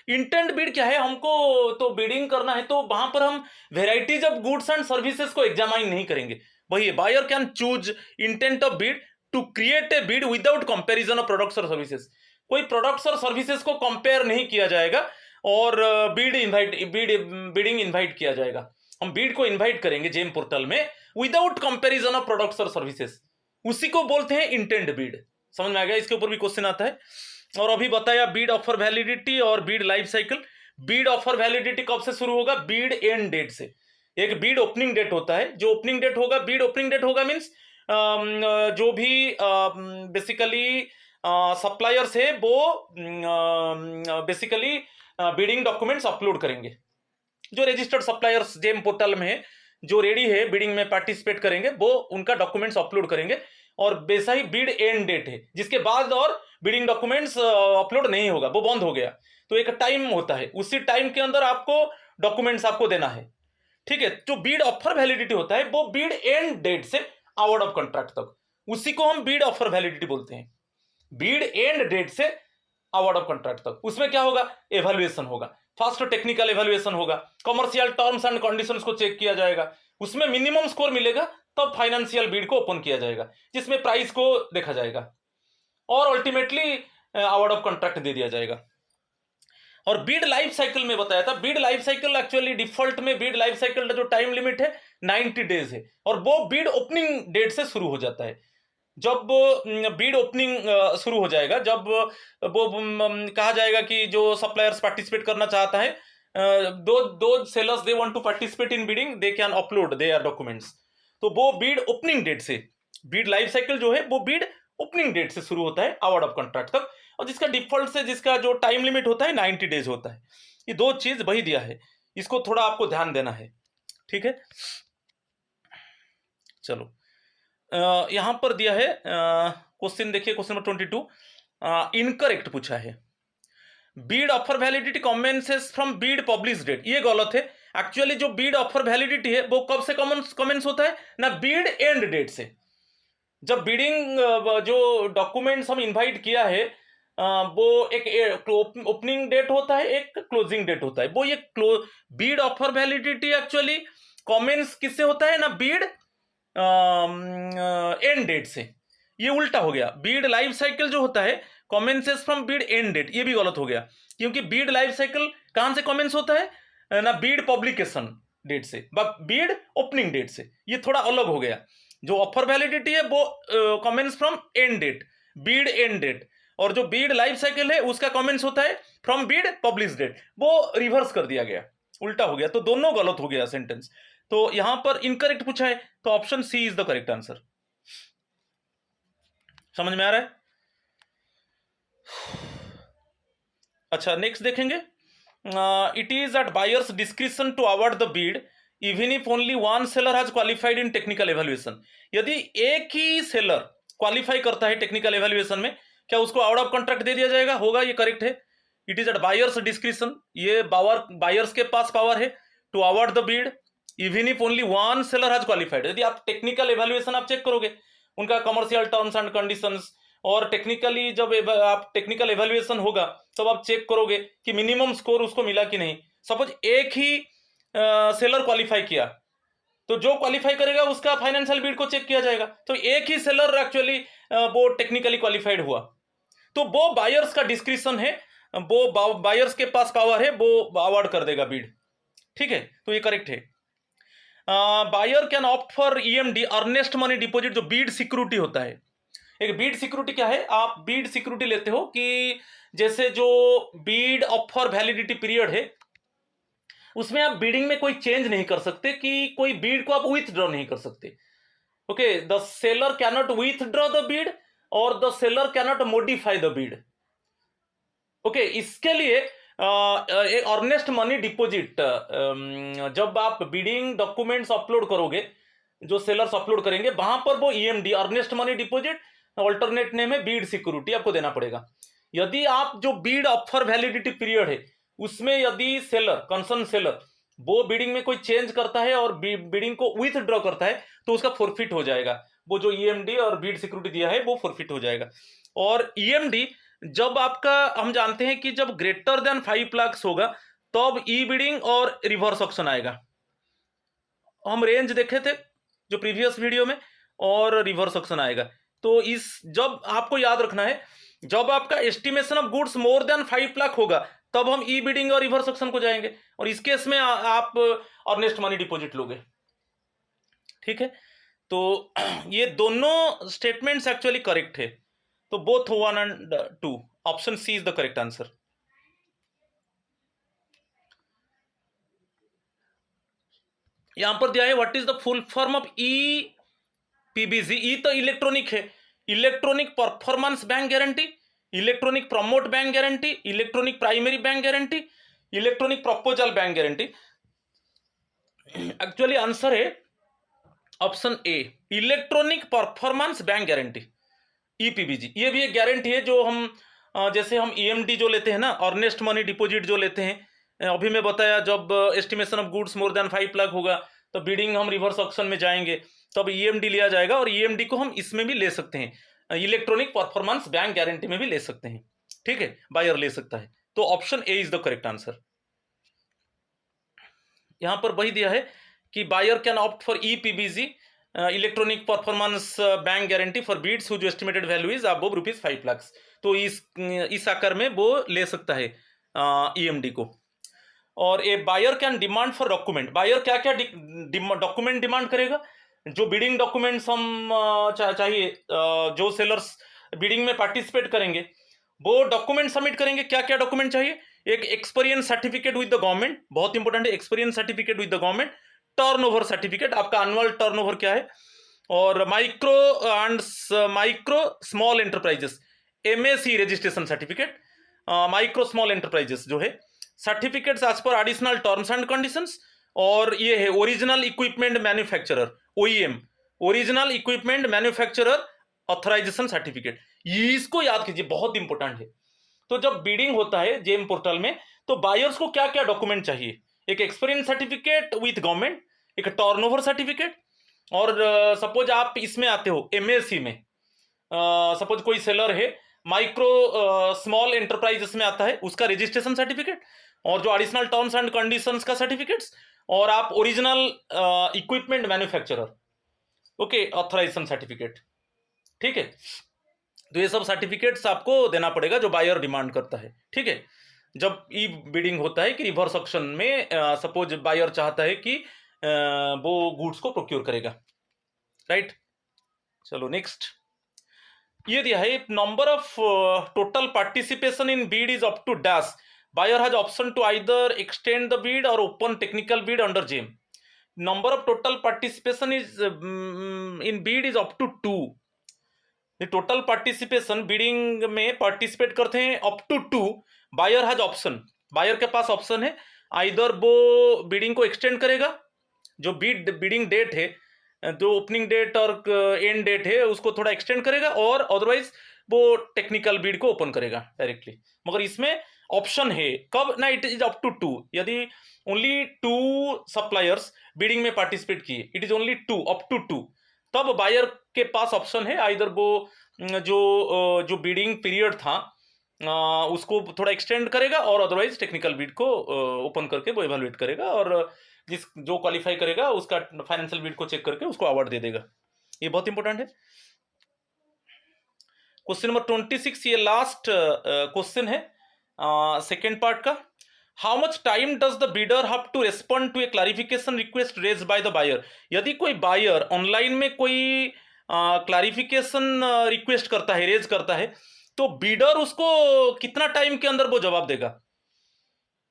इंटेंट बीड क्या है? हमको तो बीडिंग करना है, तो वहां पर हम varieties of goods and services को एग्जामाइन नहीं करेंगे। वही buyer can choose intent of bid to create a bid without comparison of products और सर्विसेज। कोई प्रोडक्ट्स और सर्विसेज को कंपेयर नहीं किया जाएगा और बीडिंग इन्वाइट किया जाएगा। हम बीड को इन्वाइट करेंगे जेम पोर्टल में विदाउट कंपैरिजन ऑफ प्रोडक्ट्स और सर्विसेज, उसी को बोलते हैं इंटेंट बीड। समझ में आ गया? इसके ऊपर भी क्वेश्चन आता है। और अभी बताया बीड ऑफर वैलिडिटी और Beed life cycle. Beed offer validity कब से शुरू होगा? बीड एंड डेट से। एक बीड ओपनिंग डेट होता है, जो ओपनिंग डेट होगा, बीड ओपनिंग डेट होगा मीन्स जो भी बेसिकली सप्लायर्स है वो बेसिकली बिडिंग डॉक्यूमेंट्स अपलोड करेंगे। जो रजिस्टर्ड सप्लायर्स जेम पोर्टल में है, जो रेडी है बिडिंग में पार्टिसिपेट करेंगे, वो उनका डॉक्यूमेंट्स अपलोड करेंगे। और वैसा ही बीड एंड डेट है, जिसके बाद और बिडिंग डॉक्यूमेंट्स अपलोड नहीं होगा, वो बंद हो गया। तो एक टाइम होता है, उसी टाइम के अंदर आपको डॉक्यूमेंट्स आपको देना है। ठीक है? जो बीड ऑफर वैलिडिटी होता है वो बीड एंड डेट से अवार्ड ऑफ कॉन्ट्रैक्ट तक, उसी को हम बीड ऑफर वैलिडिटी बोलते हैं। बीड एंड डेट से अवार्ड ऑफ कॉन्ट्रैक्ट तक, उसमें क्या होगा? एवेल्युएशन होगा, फर्स्ट टेक्निकल एवेल्युएशन होगा, कमर्शियल टर्म्स एंड कंडीशंस को चेक किया जाएगा, उसमें मिनिमम स्कोर मिलेगा, तब फाइनेंशियल बीड को ओपन किया जाएगा, जिसमें प्राइस को देखा जाएगा और अल्टीमेटली अवार्ड ऑफ कॉन्ट्रैक्ट दे दिया जाएगा। और बीड लाइफ साइकिल में बताया था, Beed life cycle actually default में बीड लाइफ साइकिल का जो टाइम लिमिट है 90 डेज है, और वो बीड ओपनिंग डेट से शुरू हो जाता है। जब बीड ओपनिंग शुरू हो जाएगा, जब वो कहा जाएगा कि जो सप्लायर्स पार्टिसिपेट करना चाहता है, दो sellers they want to participate in bidding, they can upload their documents. तो वो बीड ओपनिंग डेट से, बीड लाइफ साइकिल जो है वो बीड ओपनिंग डेट से शुरू होता है अवार्ड ऑफ कॉन्ट्रैक्ट तक, और जिसका डिफॉल्ट से जिसका जो टाइम लिमिट होता है 90 डेज होता है। ये दो चीज वही दिया है, इसको थोड़ा आपको ध्यान देना है। ठीक है? चलो, यहां पर दिया है क्वेश्चन, देखिए क्वेश्चन नंबर 22, इनकरेक्ट पूछा है। Bid offer validity commences from bid publish date, ये गलत है। एक्चुअली जो बीड ऑफर वैलिडिटी है वो कब से कमेंस होता है ना, बीड एंड डेट से। जब बीडिंग जो डॉक्यूमेंट्स हम इनवाइट किया है वो एक ओपनिंग डेट होता है, एक क्लोजिंग डेट होता है। वो ये bid offer validity actually commence किससे होता है ना, बीड एंड डेट से। ये उल्टा हो गया। बीड लाइफ साइकिल जो होता है commences from bid end date, ये भी गलत हो गया, क्योंकि बीड लाइफ साइकिल कहां से कमेंस होता है ना, बीड पब्लिकेशन डेट से, बीड ओपनिंग डेट से। ये थोड़ा अलग हो गया। जो ऑफर वैलिडिटी है वो commence from end date, bid end date, और जो बीड लाइफ साइकिल है उसका कमेंस होता है फ्रॉम बीड पब्लिश डेट। वो रिवर्स कर दिया गया, उल्टा हो गया, तो दोनों गलत हो गया सेंटेंस। तो यहां पर इनकरेक्ट पूछा है, तो option C is the correct answer. समझ में आ रहा है? अच्छा, नेक्स्ट देखेंगे। It is at buyer's description to award the bid even if only one seller has qualified in technical evaluation. यदि एक ही सेलर क्वालिफाई करता है टेक्निकल एवेल्युएशन में, क्या उसको आउट ऑफ कॉन्ट्रैक्ट दे दिया जाएगा? होगा, ये करेक्ट है। It is at buyer's description, ये बायर्स के पास पावर है to award the bid even if only one seller has qualified. यदि आप टेक्निकल एवेल्युएशन आप चेक करोगे, उनका कमर्शियल टर्म्स एंड कंडीशंस, और टेक्निकली जब आप टेक्निकल एवेल्युएशन होगा तब आप चेक करोगे कि मिनिमम स्कोर उसको मिला कि नहीं। सपोज एक ही सेलर क्वालिफाई किया, तो जो क्वालिफाई करेगा उसका फाइनेंशियल बीड को चेक किया जाएगा। तो एक ही सेलर एक्चुअली वो टेक्निकली क्वालिफाइड हुआ, तो वो बायर्स का डिस्क्रिप्शन है, वो बायर्स के पास पावर है, वो अवार्ड कर देगा बीड। ठीक है, तो ये करेक्ट है। Buyer can opt for EMD earnest money deposit, जो बीड सिक्योरिटी होता है। एक बीड सिक्योरिटी क्या है? आप बीड सिक्योरिटी लेते हो कि जैसे जो bead of for validity period है, उसमें आप बीडिंग में कोई चेंज नहीं कर सकते, कि कोई बीड को आप विथड्रॉ नहीं कर सकते। Okay, the seller cannot withdraw the bid और the seller cannot modify the bid. Okay, इसके लिए एक अर्नेस्ट मनी डिपॉजिट, जब आप बीडिंग डॉक्यूमेंट्स अपलोड करोगे, जो सेलर्स अपलोड करेंगे, वहां पर वो EMD earnest money deposit, alternate name है बीड सिक्योरिटी, आपको देना पड़ेगा। यदि आप जो बीड ऑफर वैलिडिटी पीरियड है उसमें यदि सेलर, कंसर्न सेलर, वो बीडिंग में कोई चेंज करता है और बीडिंग को विथड्रॉ करता है, तो उसका फॉरफिट हो जाएगा। वो जो ईएमडी और बीड सिक्योरिटी दिया है वो फॉरफिट हो जाएगा। और ईएमडी जब आपका, हम जानते हैं कि जब ग्रेटर देन 5 लाख होगा तब ई बिडिंग और रिवर्स ऑक्शन आएगा। हम रेंज देखे थे जो प्रीवियस वीडियो में, और रिवर्स ऑक्शन आएगा। तो इस, जब आपको याद रखना है, जब आपका estimation of goods more than 5 lakh होगा तब हम ई बिडिंग और रिवर्स ऑक्शन को जाएंगे, और इस केस में आप अर्नेस्ट मनी डिपॉजिट लोगे। ठीक है, तो ये दोनों स्टेटमेंट्स एक्चुअली करेक्ट है। तो both 1 and 2, option C is the correct answer. यहां पर दिया है what is the full form of EPBG. E तो इलेक्ट्रॉनिक है, electronic performance bank guarantee, electronic promote bank guarantee, electronic primary bank guarantee, electronic proposal bank guarantee. Actually answer है option A, electronic performance bank guarantee, EPBG. ये भी एक guarantee है जो हम, जैसे हम ईएमडी जो लेते हैं ना, अर्नेस्ट मनी डिपॉजिट जो लेते हैं, अभी मैं बताया जब estimation of goods more than 5 lakh होगा तो बीडिंग हम रिवर्स ऑक्शन में जाएंगे, तब ईएमडी लिया जाएगा, और ईएमडी को हम इसमें भी ले सकते हैं, इलेक्ट्रॉनिक परफॉर्मेंस बैंक गारंटी में भी ले सकते हैं। ठीक है, बायर ले सकता है। तो option A is the correct answer. यहां पर वही दिया है कि buyer can opt for EPBG, electronic performance bank guarantee for bids whose estimated value is above ₹5 lakh. तो इस आकार में वो ले सकता है ईएमडी को। और a buyer can demand for document, buyer क्या क्या डॉक्यूमेंट डिमांड करेगा? जो बिडिंग डॉक्यूमेंट्स हम चाहिए, जो सेलर्स बिडिंग में पार्टिसिपेट करेंगे वो डॉक्यूमेंट सबमिट करेंगे। क्या क्या डॉक्यूमेंट चाहिए? एक experience certificate with the government, बहुत इंपॉर्टेंट है, experience certificate with the government, turnover certificate, आपका एनुअल टर्नओवर क्या है, और micro small enterprises, MSE registration certificate, micro small enterprises जो है, certificates as per additional terms and conditions, और ये है original equipment manufacturer, OEM, original equipment manufacturer authorisation certificate. इसको याद कीजिए, बहुत इंपॉर्टेंट है। तो जब बीडिंग होता है जेम पोर्टल में, तो बायर्स को क्या क्या डॉक्यूमेंट चाहिए? एक एक्सपीरियंस सर्टिफिकेट विथ गवर्नमेंट, एक टर्नओवर सर्टिफिकेट, और सपोज आप इसमें आते हो एमएससी में, सपोज कोई सेलर है माइक्रो स्मॉल एंटरप्राइजेस में आता है, उसका रजिस्ट्रेशन सर्टिफिकेट, और जो एडिशनल टर्म्स एंड कंडीशंस का सर्टिफिकेट्स, और आप original equipment manufacturer, okay, authorisation certificate. ठीक है, तो ये सब सर्टिफिकेट्स आपको देना पड़ेगा जो बायर डिमांड करता है। ठीक है, जब ई बिडिंग होता है कि रिवर्स ऑक्शन में सपोज बायर चाहता है कि वो गुड्स को प्रोक्योर करेगा, राइट। चलो नेक्स्ट, ये दिया है number of total participation in bid is up to dash, buyer has option to either extend the bid और open technical bid under GeM. Number of total participation is in bid is up to 2। Total participation bidding में participate करते हैं up to 2। Buyer has option, buyer के पास option है, either वो bidding को extend करेगा, जो बीडिंग डेट है, जो ओपनिंग डेट और एंड डेट है उसको थोड़ा एक्सटेंड करेगा, और अदरवाइज वो टेक्निकल बीड को ओपन करेगा डायरेक्टली। मगर इसमें ऑप्शन है कब ना, इट इज अप टू 2, यदि ओनली 2 सप्लायर्स बीडिंग में पार्टिसिपेट किए, it is only 2 up to 2, तब बायर के पास ऑप्शन है आइदर वो जो बीडिंग पीरियड था उसको थोड़ा एक्सटेंड करेगा और अदरवाइज टेक्निकल बीड को ओपन करके वो इवैल्यूएट करेगा और जो क्वालिफाई करेगा उसका फाइनेंशियल बीड को चेक करके उसको अवार्ड दे देगा। ये बहुत इंपॉर्टेंट है। क्वेश्चन नंबर 26, ये लास्ट क्वेश्चन है सेकेंड पार्ट का। How much time does the bidder have to respond to a clarification request raise by the buyer. यदि कोई बायर ऑनलाइन में कोई क्लैरिफिकेशन रिक्वेस्ट करता है, रेज करता है, तो बीडर उसको कितना टाइम के अंदर वो जवाब देगा।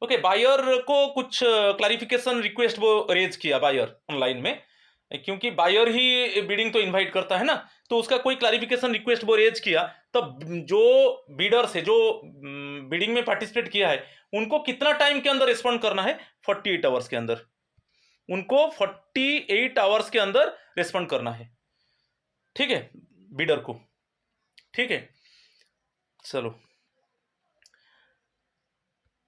ओके, बायर को कुछ क्लैरिफिकेशन रिक्वेस्ट वो रेज किया बायर ऑनलाइन में, क्योंकि बायर ही बिडिंग तो इनवाइट करता है ना, तो उसका कोई क्लैरिफिकेशन रिक्वेस्ट वो रेज किया, तब जो बीडर से जो बिडिंग में पार्टिसिपेट किया है उनको कितना टाइम के अंदर रिस्पॉन्ड करना है, 48 आवर्स के अंदर, उनको 48 आवर्स के अंदर रिस्पॉन्ड करना है। ठीक है, बीडर को। ठीक है, चलो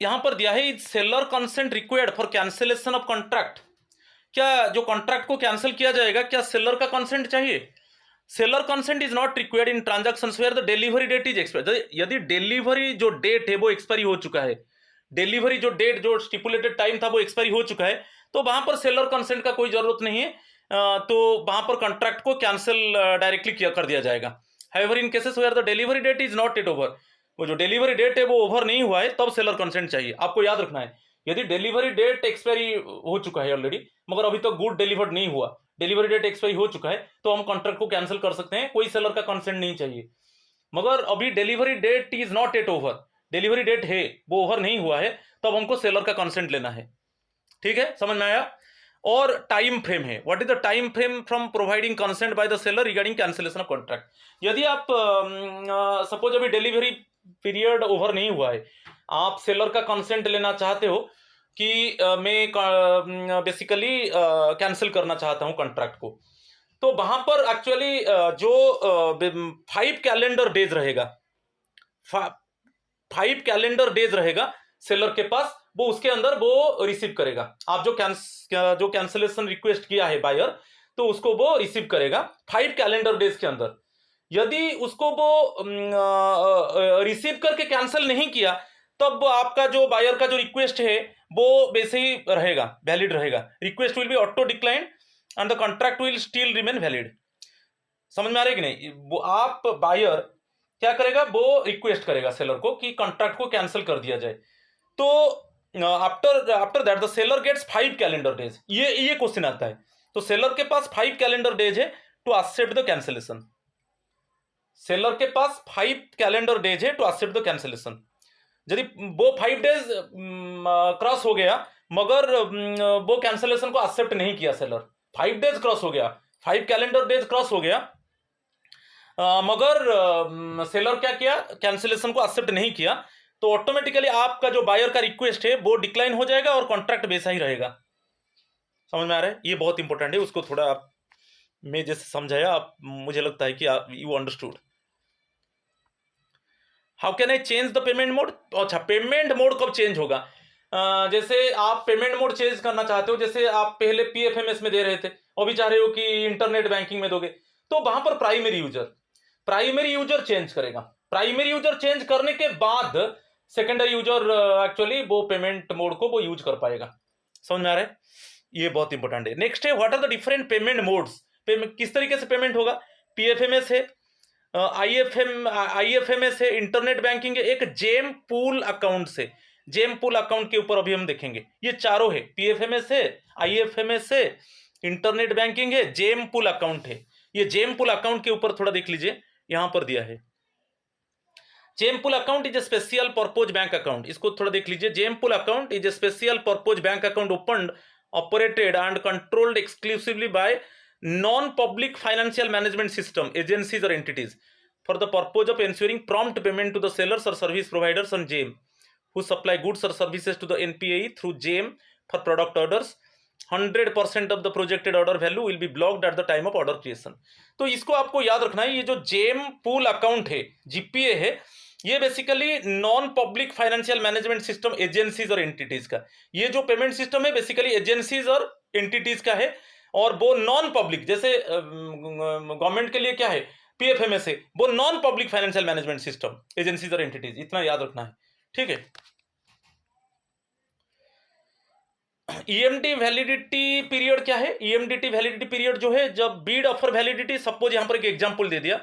यहां पर दिया है seller consent required for cancellation of contract. क्या जो कॉन्ट्रैक्ट को कैंसिल किया जाएगा क्या सेलर का कंसेंट चाहिए? Seller consent is not required in transactions where the delivery date is expired. यदि डिलीवरी जो डेट है वो एक्सपायरी हो चुका है, डिलीवरी जो डेट जो स्टिपुलेटेड टाइम था वो एक्सपायरी हो चुका है, तो वहां पर सेलर कंसेंट का कोई जरूरत नहीं है, तो वहां पर कॉन्ट्रैक्ट को कैंसिल डायरेक्टली किया कर दिया जाएगा। However in cases where the delivery date is not yet over, वो जो डिलीवरी डेट है वो ओवर नहीं हुआ है, तब सेलर कंसेंट चाहिए। आपको याद रखना है, यदि डिलीवरी डेट एक्सपायरी हो चुका है ऑलरेडी, मगर अभी तक गुड डिलीवर्ड नहीं हुआ, डिलीवरी डेट एक्सपायरी हो चुका है, तो हम कॉन्ट्रैक्ट को कैंसिल कर सकते हैं, कोई सेलर का कंसेंट नहीं चाहिए। मगर अभी delivery date is not yet over, delivery date है वो ओवर नहीं हुआ है, तब हमको सेलर का कंसेंट लेना है। ठीक है, समझ में आया? और टाइम फ्रेम है, what is the time frame from providing consent by the seller regarding cancellation of contract. यदि आप सपोज अभी डिलीवरी पीरियड ओवर नहीं हुआ है, आप सेलर का कंसेंट लेना चाहते हो कि मैं बेसिकली कैंसिल करना चाहता हूं कॉन्ट्रैक्ट को, तो वहां पर एक्चुअली जो 5 कैलेंडर डेज रहेगा, 5 कैलेंडर डेज रहेगा सेलर के पास, वो उसके अंदर वो रिसीव करेगा। आप जो कैंसिलेशन रिक्वेस्ट किया है बायर, तो उसको वो रिसीव करेगा 5 कैलेंडर डेज के अंदर। यदि उसको वो रिसीव करके कैंसिल नहीं किया, तब आपका जो बायर का जो रिक्वेस्ट है वो वैसे ही रहेगा, वैलिड रहेगा। Request will be auto decline and the contract will still remain valid. समझ में आ रहा है कि नहीं? वो आप बायर क्या करेगा, वो रिक्वेस्ट करेगा सेलर को कि कॉन्ट्रैक्ट को कैंसिल कर दिया जाए, तो after that the seller gets 5 calendar days. ये क्वेश्चन आता है, तो सेलर के पास 5 कैलेंडर डेज है to accept the cancellation. Seller के पास 5 कैलेंडर डेज है टू एक्सेप्ट द कैंसिलेशन। यदि वो 5 डेज क्रॉस हो गया मगर वो कैंसिलेशन को एक्सेप्ट नहीं किया सेलर, 5 डेज क्रॉस हो गया, 5 कैलेंडर डेज क्रॉस हो गया, मगर सेलर क्या किया, कैंसिलेशन को एक्सेप्ट नहीं किया, तो ऑटोमेटिकली आपका जो बायर का रिक्वेस्ट है वो डिक्लाइन हो जाएगा और कॉन्ट्रैक्ट वैसा ही रहेगा। समझ में आ रहा है? ये बहुत इंपॉर्टेंट है, उसको थोड़ा मैं जैसे समझाया आप, मुझे लगता है कि you understood. How can I change the payment mode? अच्छा, पेमेंट मोड कब चेंज होगा? जैसे आप पेमेंट मोड चेंज करना चाहते हो, जैसे आप पहले PFMS में दे रहे थे, अभी चाह रहे हो कि इंटरनेट बैंकिंग में दोगे, तो वहां पर प्राइमरी यूजर चेंज करेगा। प्राइमरी यूजर चेंज करने के बाद सेकेंडरी यूजर एक्चुअली वो पेमेंट मोड को वो यूज कर पाएगा। समझ में आ रहा है? ये बहुत इंपॉर्टेंट है। नेक्स्ट है, what are the different payment modes? किस तरीके से पेमेंट होगा? PFMS है, IFMS है, इंटरनेट बैंकिंग है, एक जेम पूल अकाउंट से, जेम पूल अकाउंट के ऊपर अभी हम देखेंगे। ये चारों है, PFMS है, IFMS है, इंटरनेट बैंकिंग है, जेम पूल अकाउंट है। ये जेम पूल अकाउंट के ऊपर थोड़ा देख लीजिए, यहां पर दिया है GeM pool account is a special purpose bank account. इसको थोड़ा देख लीजिए, GeM pool account is a special purpose bank account opened, operated and controlled exclusively by non-public financial management system agencies or entities for the purpose of ensuring prompt payment to the sellers or service providers on GEM who supply goods or services to the NPAE through GEM for product orders 100% of the projected order value will be blocked at the time of order creation. तो इसको आपको याद रखना है, ये जो GeM pool account है, GPA है, ये basically non public financial management system agencies और एंटिटीज का, ये जो पेमेंट सिस्टम है बेसिकली एजेंसीज और एंटिटीज का है, और वो नॉन पब्लिक, जैसे गवर्नमेंट के लिए क्या है पीएफएमएस है, वो non public financial management system agencies और एंटिटीज, इतना याद रखना है, ठीक है। ईएमडी वैलिडिटी पीरियड क्या है? ईएमडीटी वैलिडिटी पीरियड जो है, जब बीड ऑफर वैलिडिटी, सपोज यहां पर एक एग्जांपल दे दिया,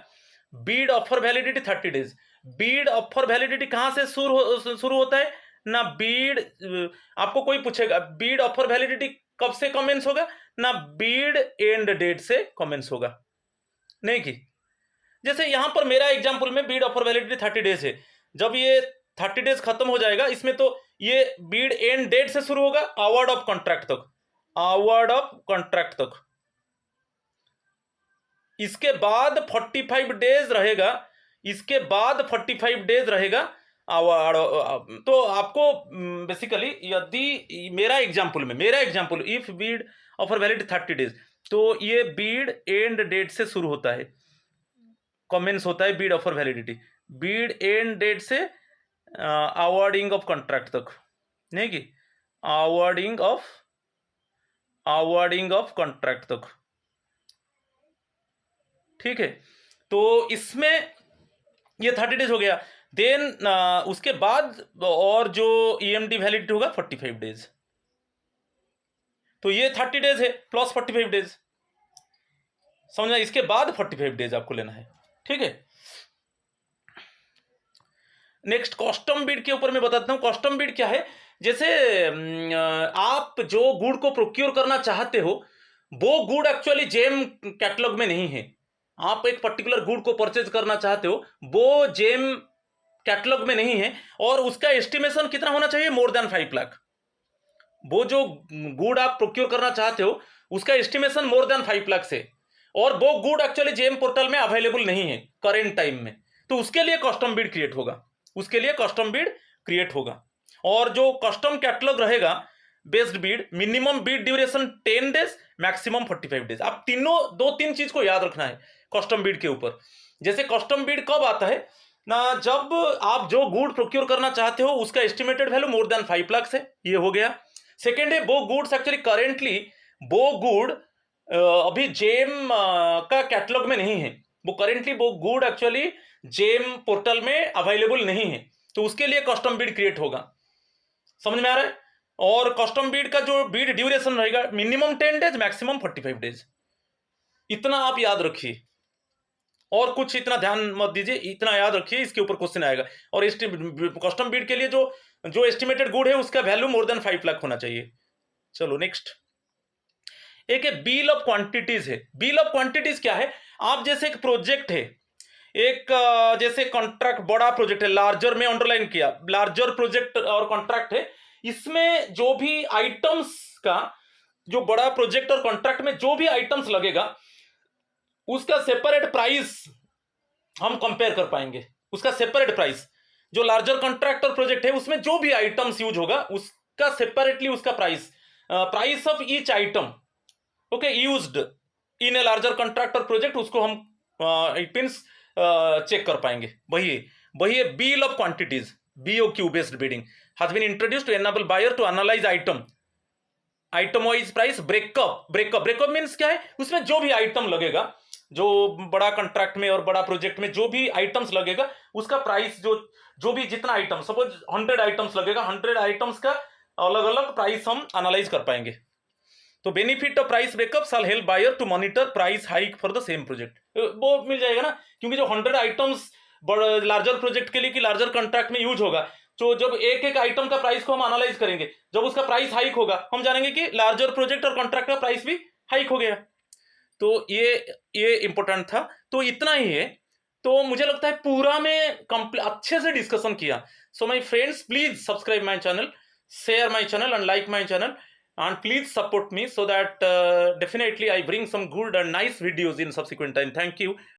Beed offer validity 30 days. Beed offer validity कहां से शुरू होता है ना, बीड, आपको कोई पूछेगा बीड ऑफर वैलिडिटी कब से कमेंस होगा ना, बीड एंड डेट से कमेंस होगा, नहीं की जैसे यहां पर मेरा एग्जांपल में बीड ऑफर वैलिडिटी 30 डेज है, जब ये 30 डेज खत्म हो जाएगा इसमें, तो ये बीड एंड डेट से शुरू होगा अवार्ड ऑफ कॉन्ट्रैक्ट तक, अवार्ड ऑफ कॉन्ट्रैक्ट तक, इसके बाद 45 डेज रहेगा, इसके बाद 45 डेज रहेगा अवार्ड। तो आपको बेसिकली यदि मेरा example if Beed offer validity 30 days, तो ये बीड एंड डेट से शुरू होता है, कमेंस होता है bid offer validity, bid end date से अवार्डिंग ऑफ कॉन्ट्रैक्ट तक, नहीं कि अवार्डिंग ऑफ कॉन्ट्रैक्ट तक, ठीक है। तो इसमें ये 30 डेज हो गया, देन उसके बाद और जो ईएमडी वैलिडिटी होगा 45 डेज, तो ये 30 डेज है प्लस 45 डेज, समझना, इसके बाद 45 डेज आपको लेना है, ठीक है। नेक्स्ट कस्टम बीड के ऊपर मैं बताता हूं, कस्टम बीड क्या है, जैसे आप जो गुड को प्रोक्योर करना चाहते हो, वो गुड एक्चुअली जेम कैटलॉग में नहीं है, आप एक पर्टिकुलर गुड को परचेज करना चाहते हो, वो जेम कैटलॉग में नहीं है, और उसका एस्टिमेशन कितना होना चाहिए, मोर देन 5 लाख। वो जो गुड आप प्रोक्योर करना चाहते हो उसका एस्टिमेशन मोर देन 5 लाख से, और वो गुड एक्चुअली जेम पोर्टल में अवेलेबल नहीं है करेंट टाइम में, तो उसके लिए कस्टम बीड क्रिएट होगा, उसके लिए कस्टम बीड क्रिएट होगा। और जो कस्टम कैटलॉग रहेगा based Beed, minimum Beed duration 10 days, maximum 45 days. आप तीनों 2-3 चीज को याद रखना है कस्टम बीड के ऊपर। जैसे कस्टम बीड कब आता है ना, जब आप जो गुड प्रोक्योर करना चाहते हो उसका estimated value more than 5 lakh है, ये हो गया। सेकेंड है वो गुड्स एक्चुअली करेंटली वो गुड अभी जेम का कैटलॉग में नहीं है, वो करेंटली वो गुड एक्चुअली जेम पोर्टल में अवेलेबल नहीं है, तो उसके लिए कस्टम बीड क्रिएट होगा, समझ में आ रहा है। और कस्टम बीड का जो बीड ड्यूरेशन रहेगा मिनिमम 10 डेज, मैक्सिमम 45 डेज, इतना आप याद रखिए, और कुछ इतना ध्यान मत दीजिए, इतना याद रखिए, इसके ऊपर क्वेश्चन आएगा। और कस्टम बीड के लिए जो एस्टिमेटेड गुड है उसका वैल्यू मोर देन 5 लाख होना चाहिए। चलो नेक्स्ट, एक है बिल ऑफ क्वांटिटीज है। बिल ऑफ क्वांटिटीज क्या है, आप जैसे एक प्रोजेक्ट है, एक जैसे कॉन्ट्रैक्ट बड़ा प्रोजेक्ट है, लार्जर में अंडरलाइन किया, लार्जर प्रोजेक्ट और कॉन्ट्रैक्ट है, इसमें जो भी आइटम्स का, जो बड़ा प्रोजेक्ट और कॉन्ट्रैक्ट में जो भी आइटम्स लगेगा उसका सेपरेट प्राइस हम कंपेयर कर पाएंगे, उसका सेपरेट प्राइस। जो लार्जर कॉन्ट्रैक्ट और प्रोजेक्ट है उसमें जो भी आइटम्स यूज होगा उसका सेपरेटली उसका price of each item okay used in a larger contract और प्रोजेक्ट, उसको हम इट मींस चेक कर पाएंगे। वही है bill of quantities, BOQ based bidding has been introduced to enable buyer to analyse item wise price breakup means क्या है, उसमें जो भी आइटम लगेगा, जो बड़ा कॉन्ट्रैक्ट में और बड़ा प्रोजेक्ट में जो भी आइटम्स लगेगा उसका प्राइस, जो भी जितना आइटम, सपोज 100 आइटम्स लगेगा, 100 आइटम्स का अलग अलग प्राइस हम एनालाइज कर पाएंगे। तो benefit of price breakup shall help buyer to monitor price hike for the same project, वो मिल जाएगा ना, क्योंकि जो 100 आइटम्स लार्जर प्रोजेक्ट के लिए कि लार्जर कॉन्ट्रैक्ट में यूज होगा, तो जब एक आइटम का प्राइस को हम एनालाइज करेंगे, जब उसका प्राइस हाइक होगा हम जानेंगे कि लार्जर प्रोजेक्ट और कॉन्ट्रैक्ट का प्राइस भी हाइक हो गया। तो ये इंपॉर्टेंट था, तो इतना ही है। तो मुझे लगता है पूरा में अच्छे से डिस्कशन किया। So my friends, please subscribe my channel, share my channel and like my channel, and please support me so that definitely I bring some good and nice videos in subsequent time. Thank you.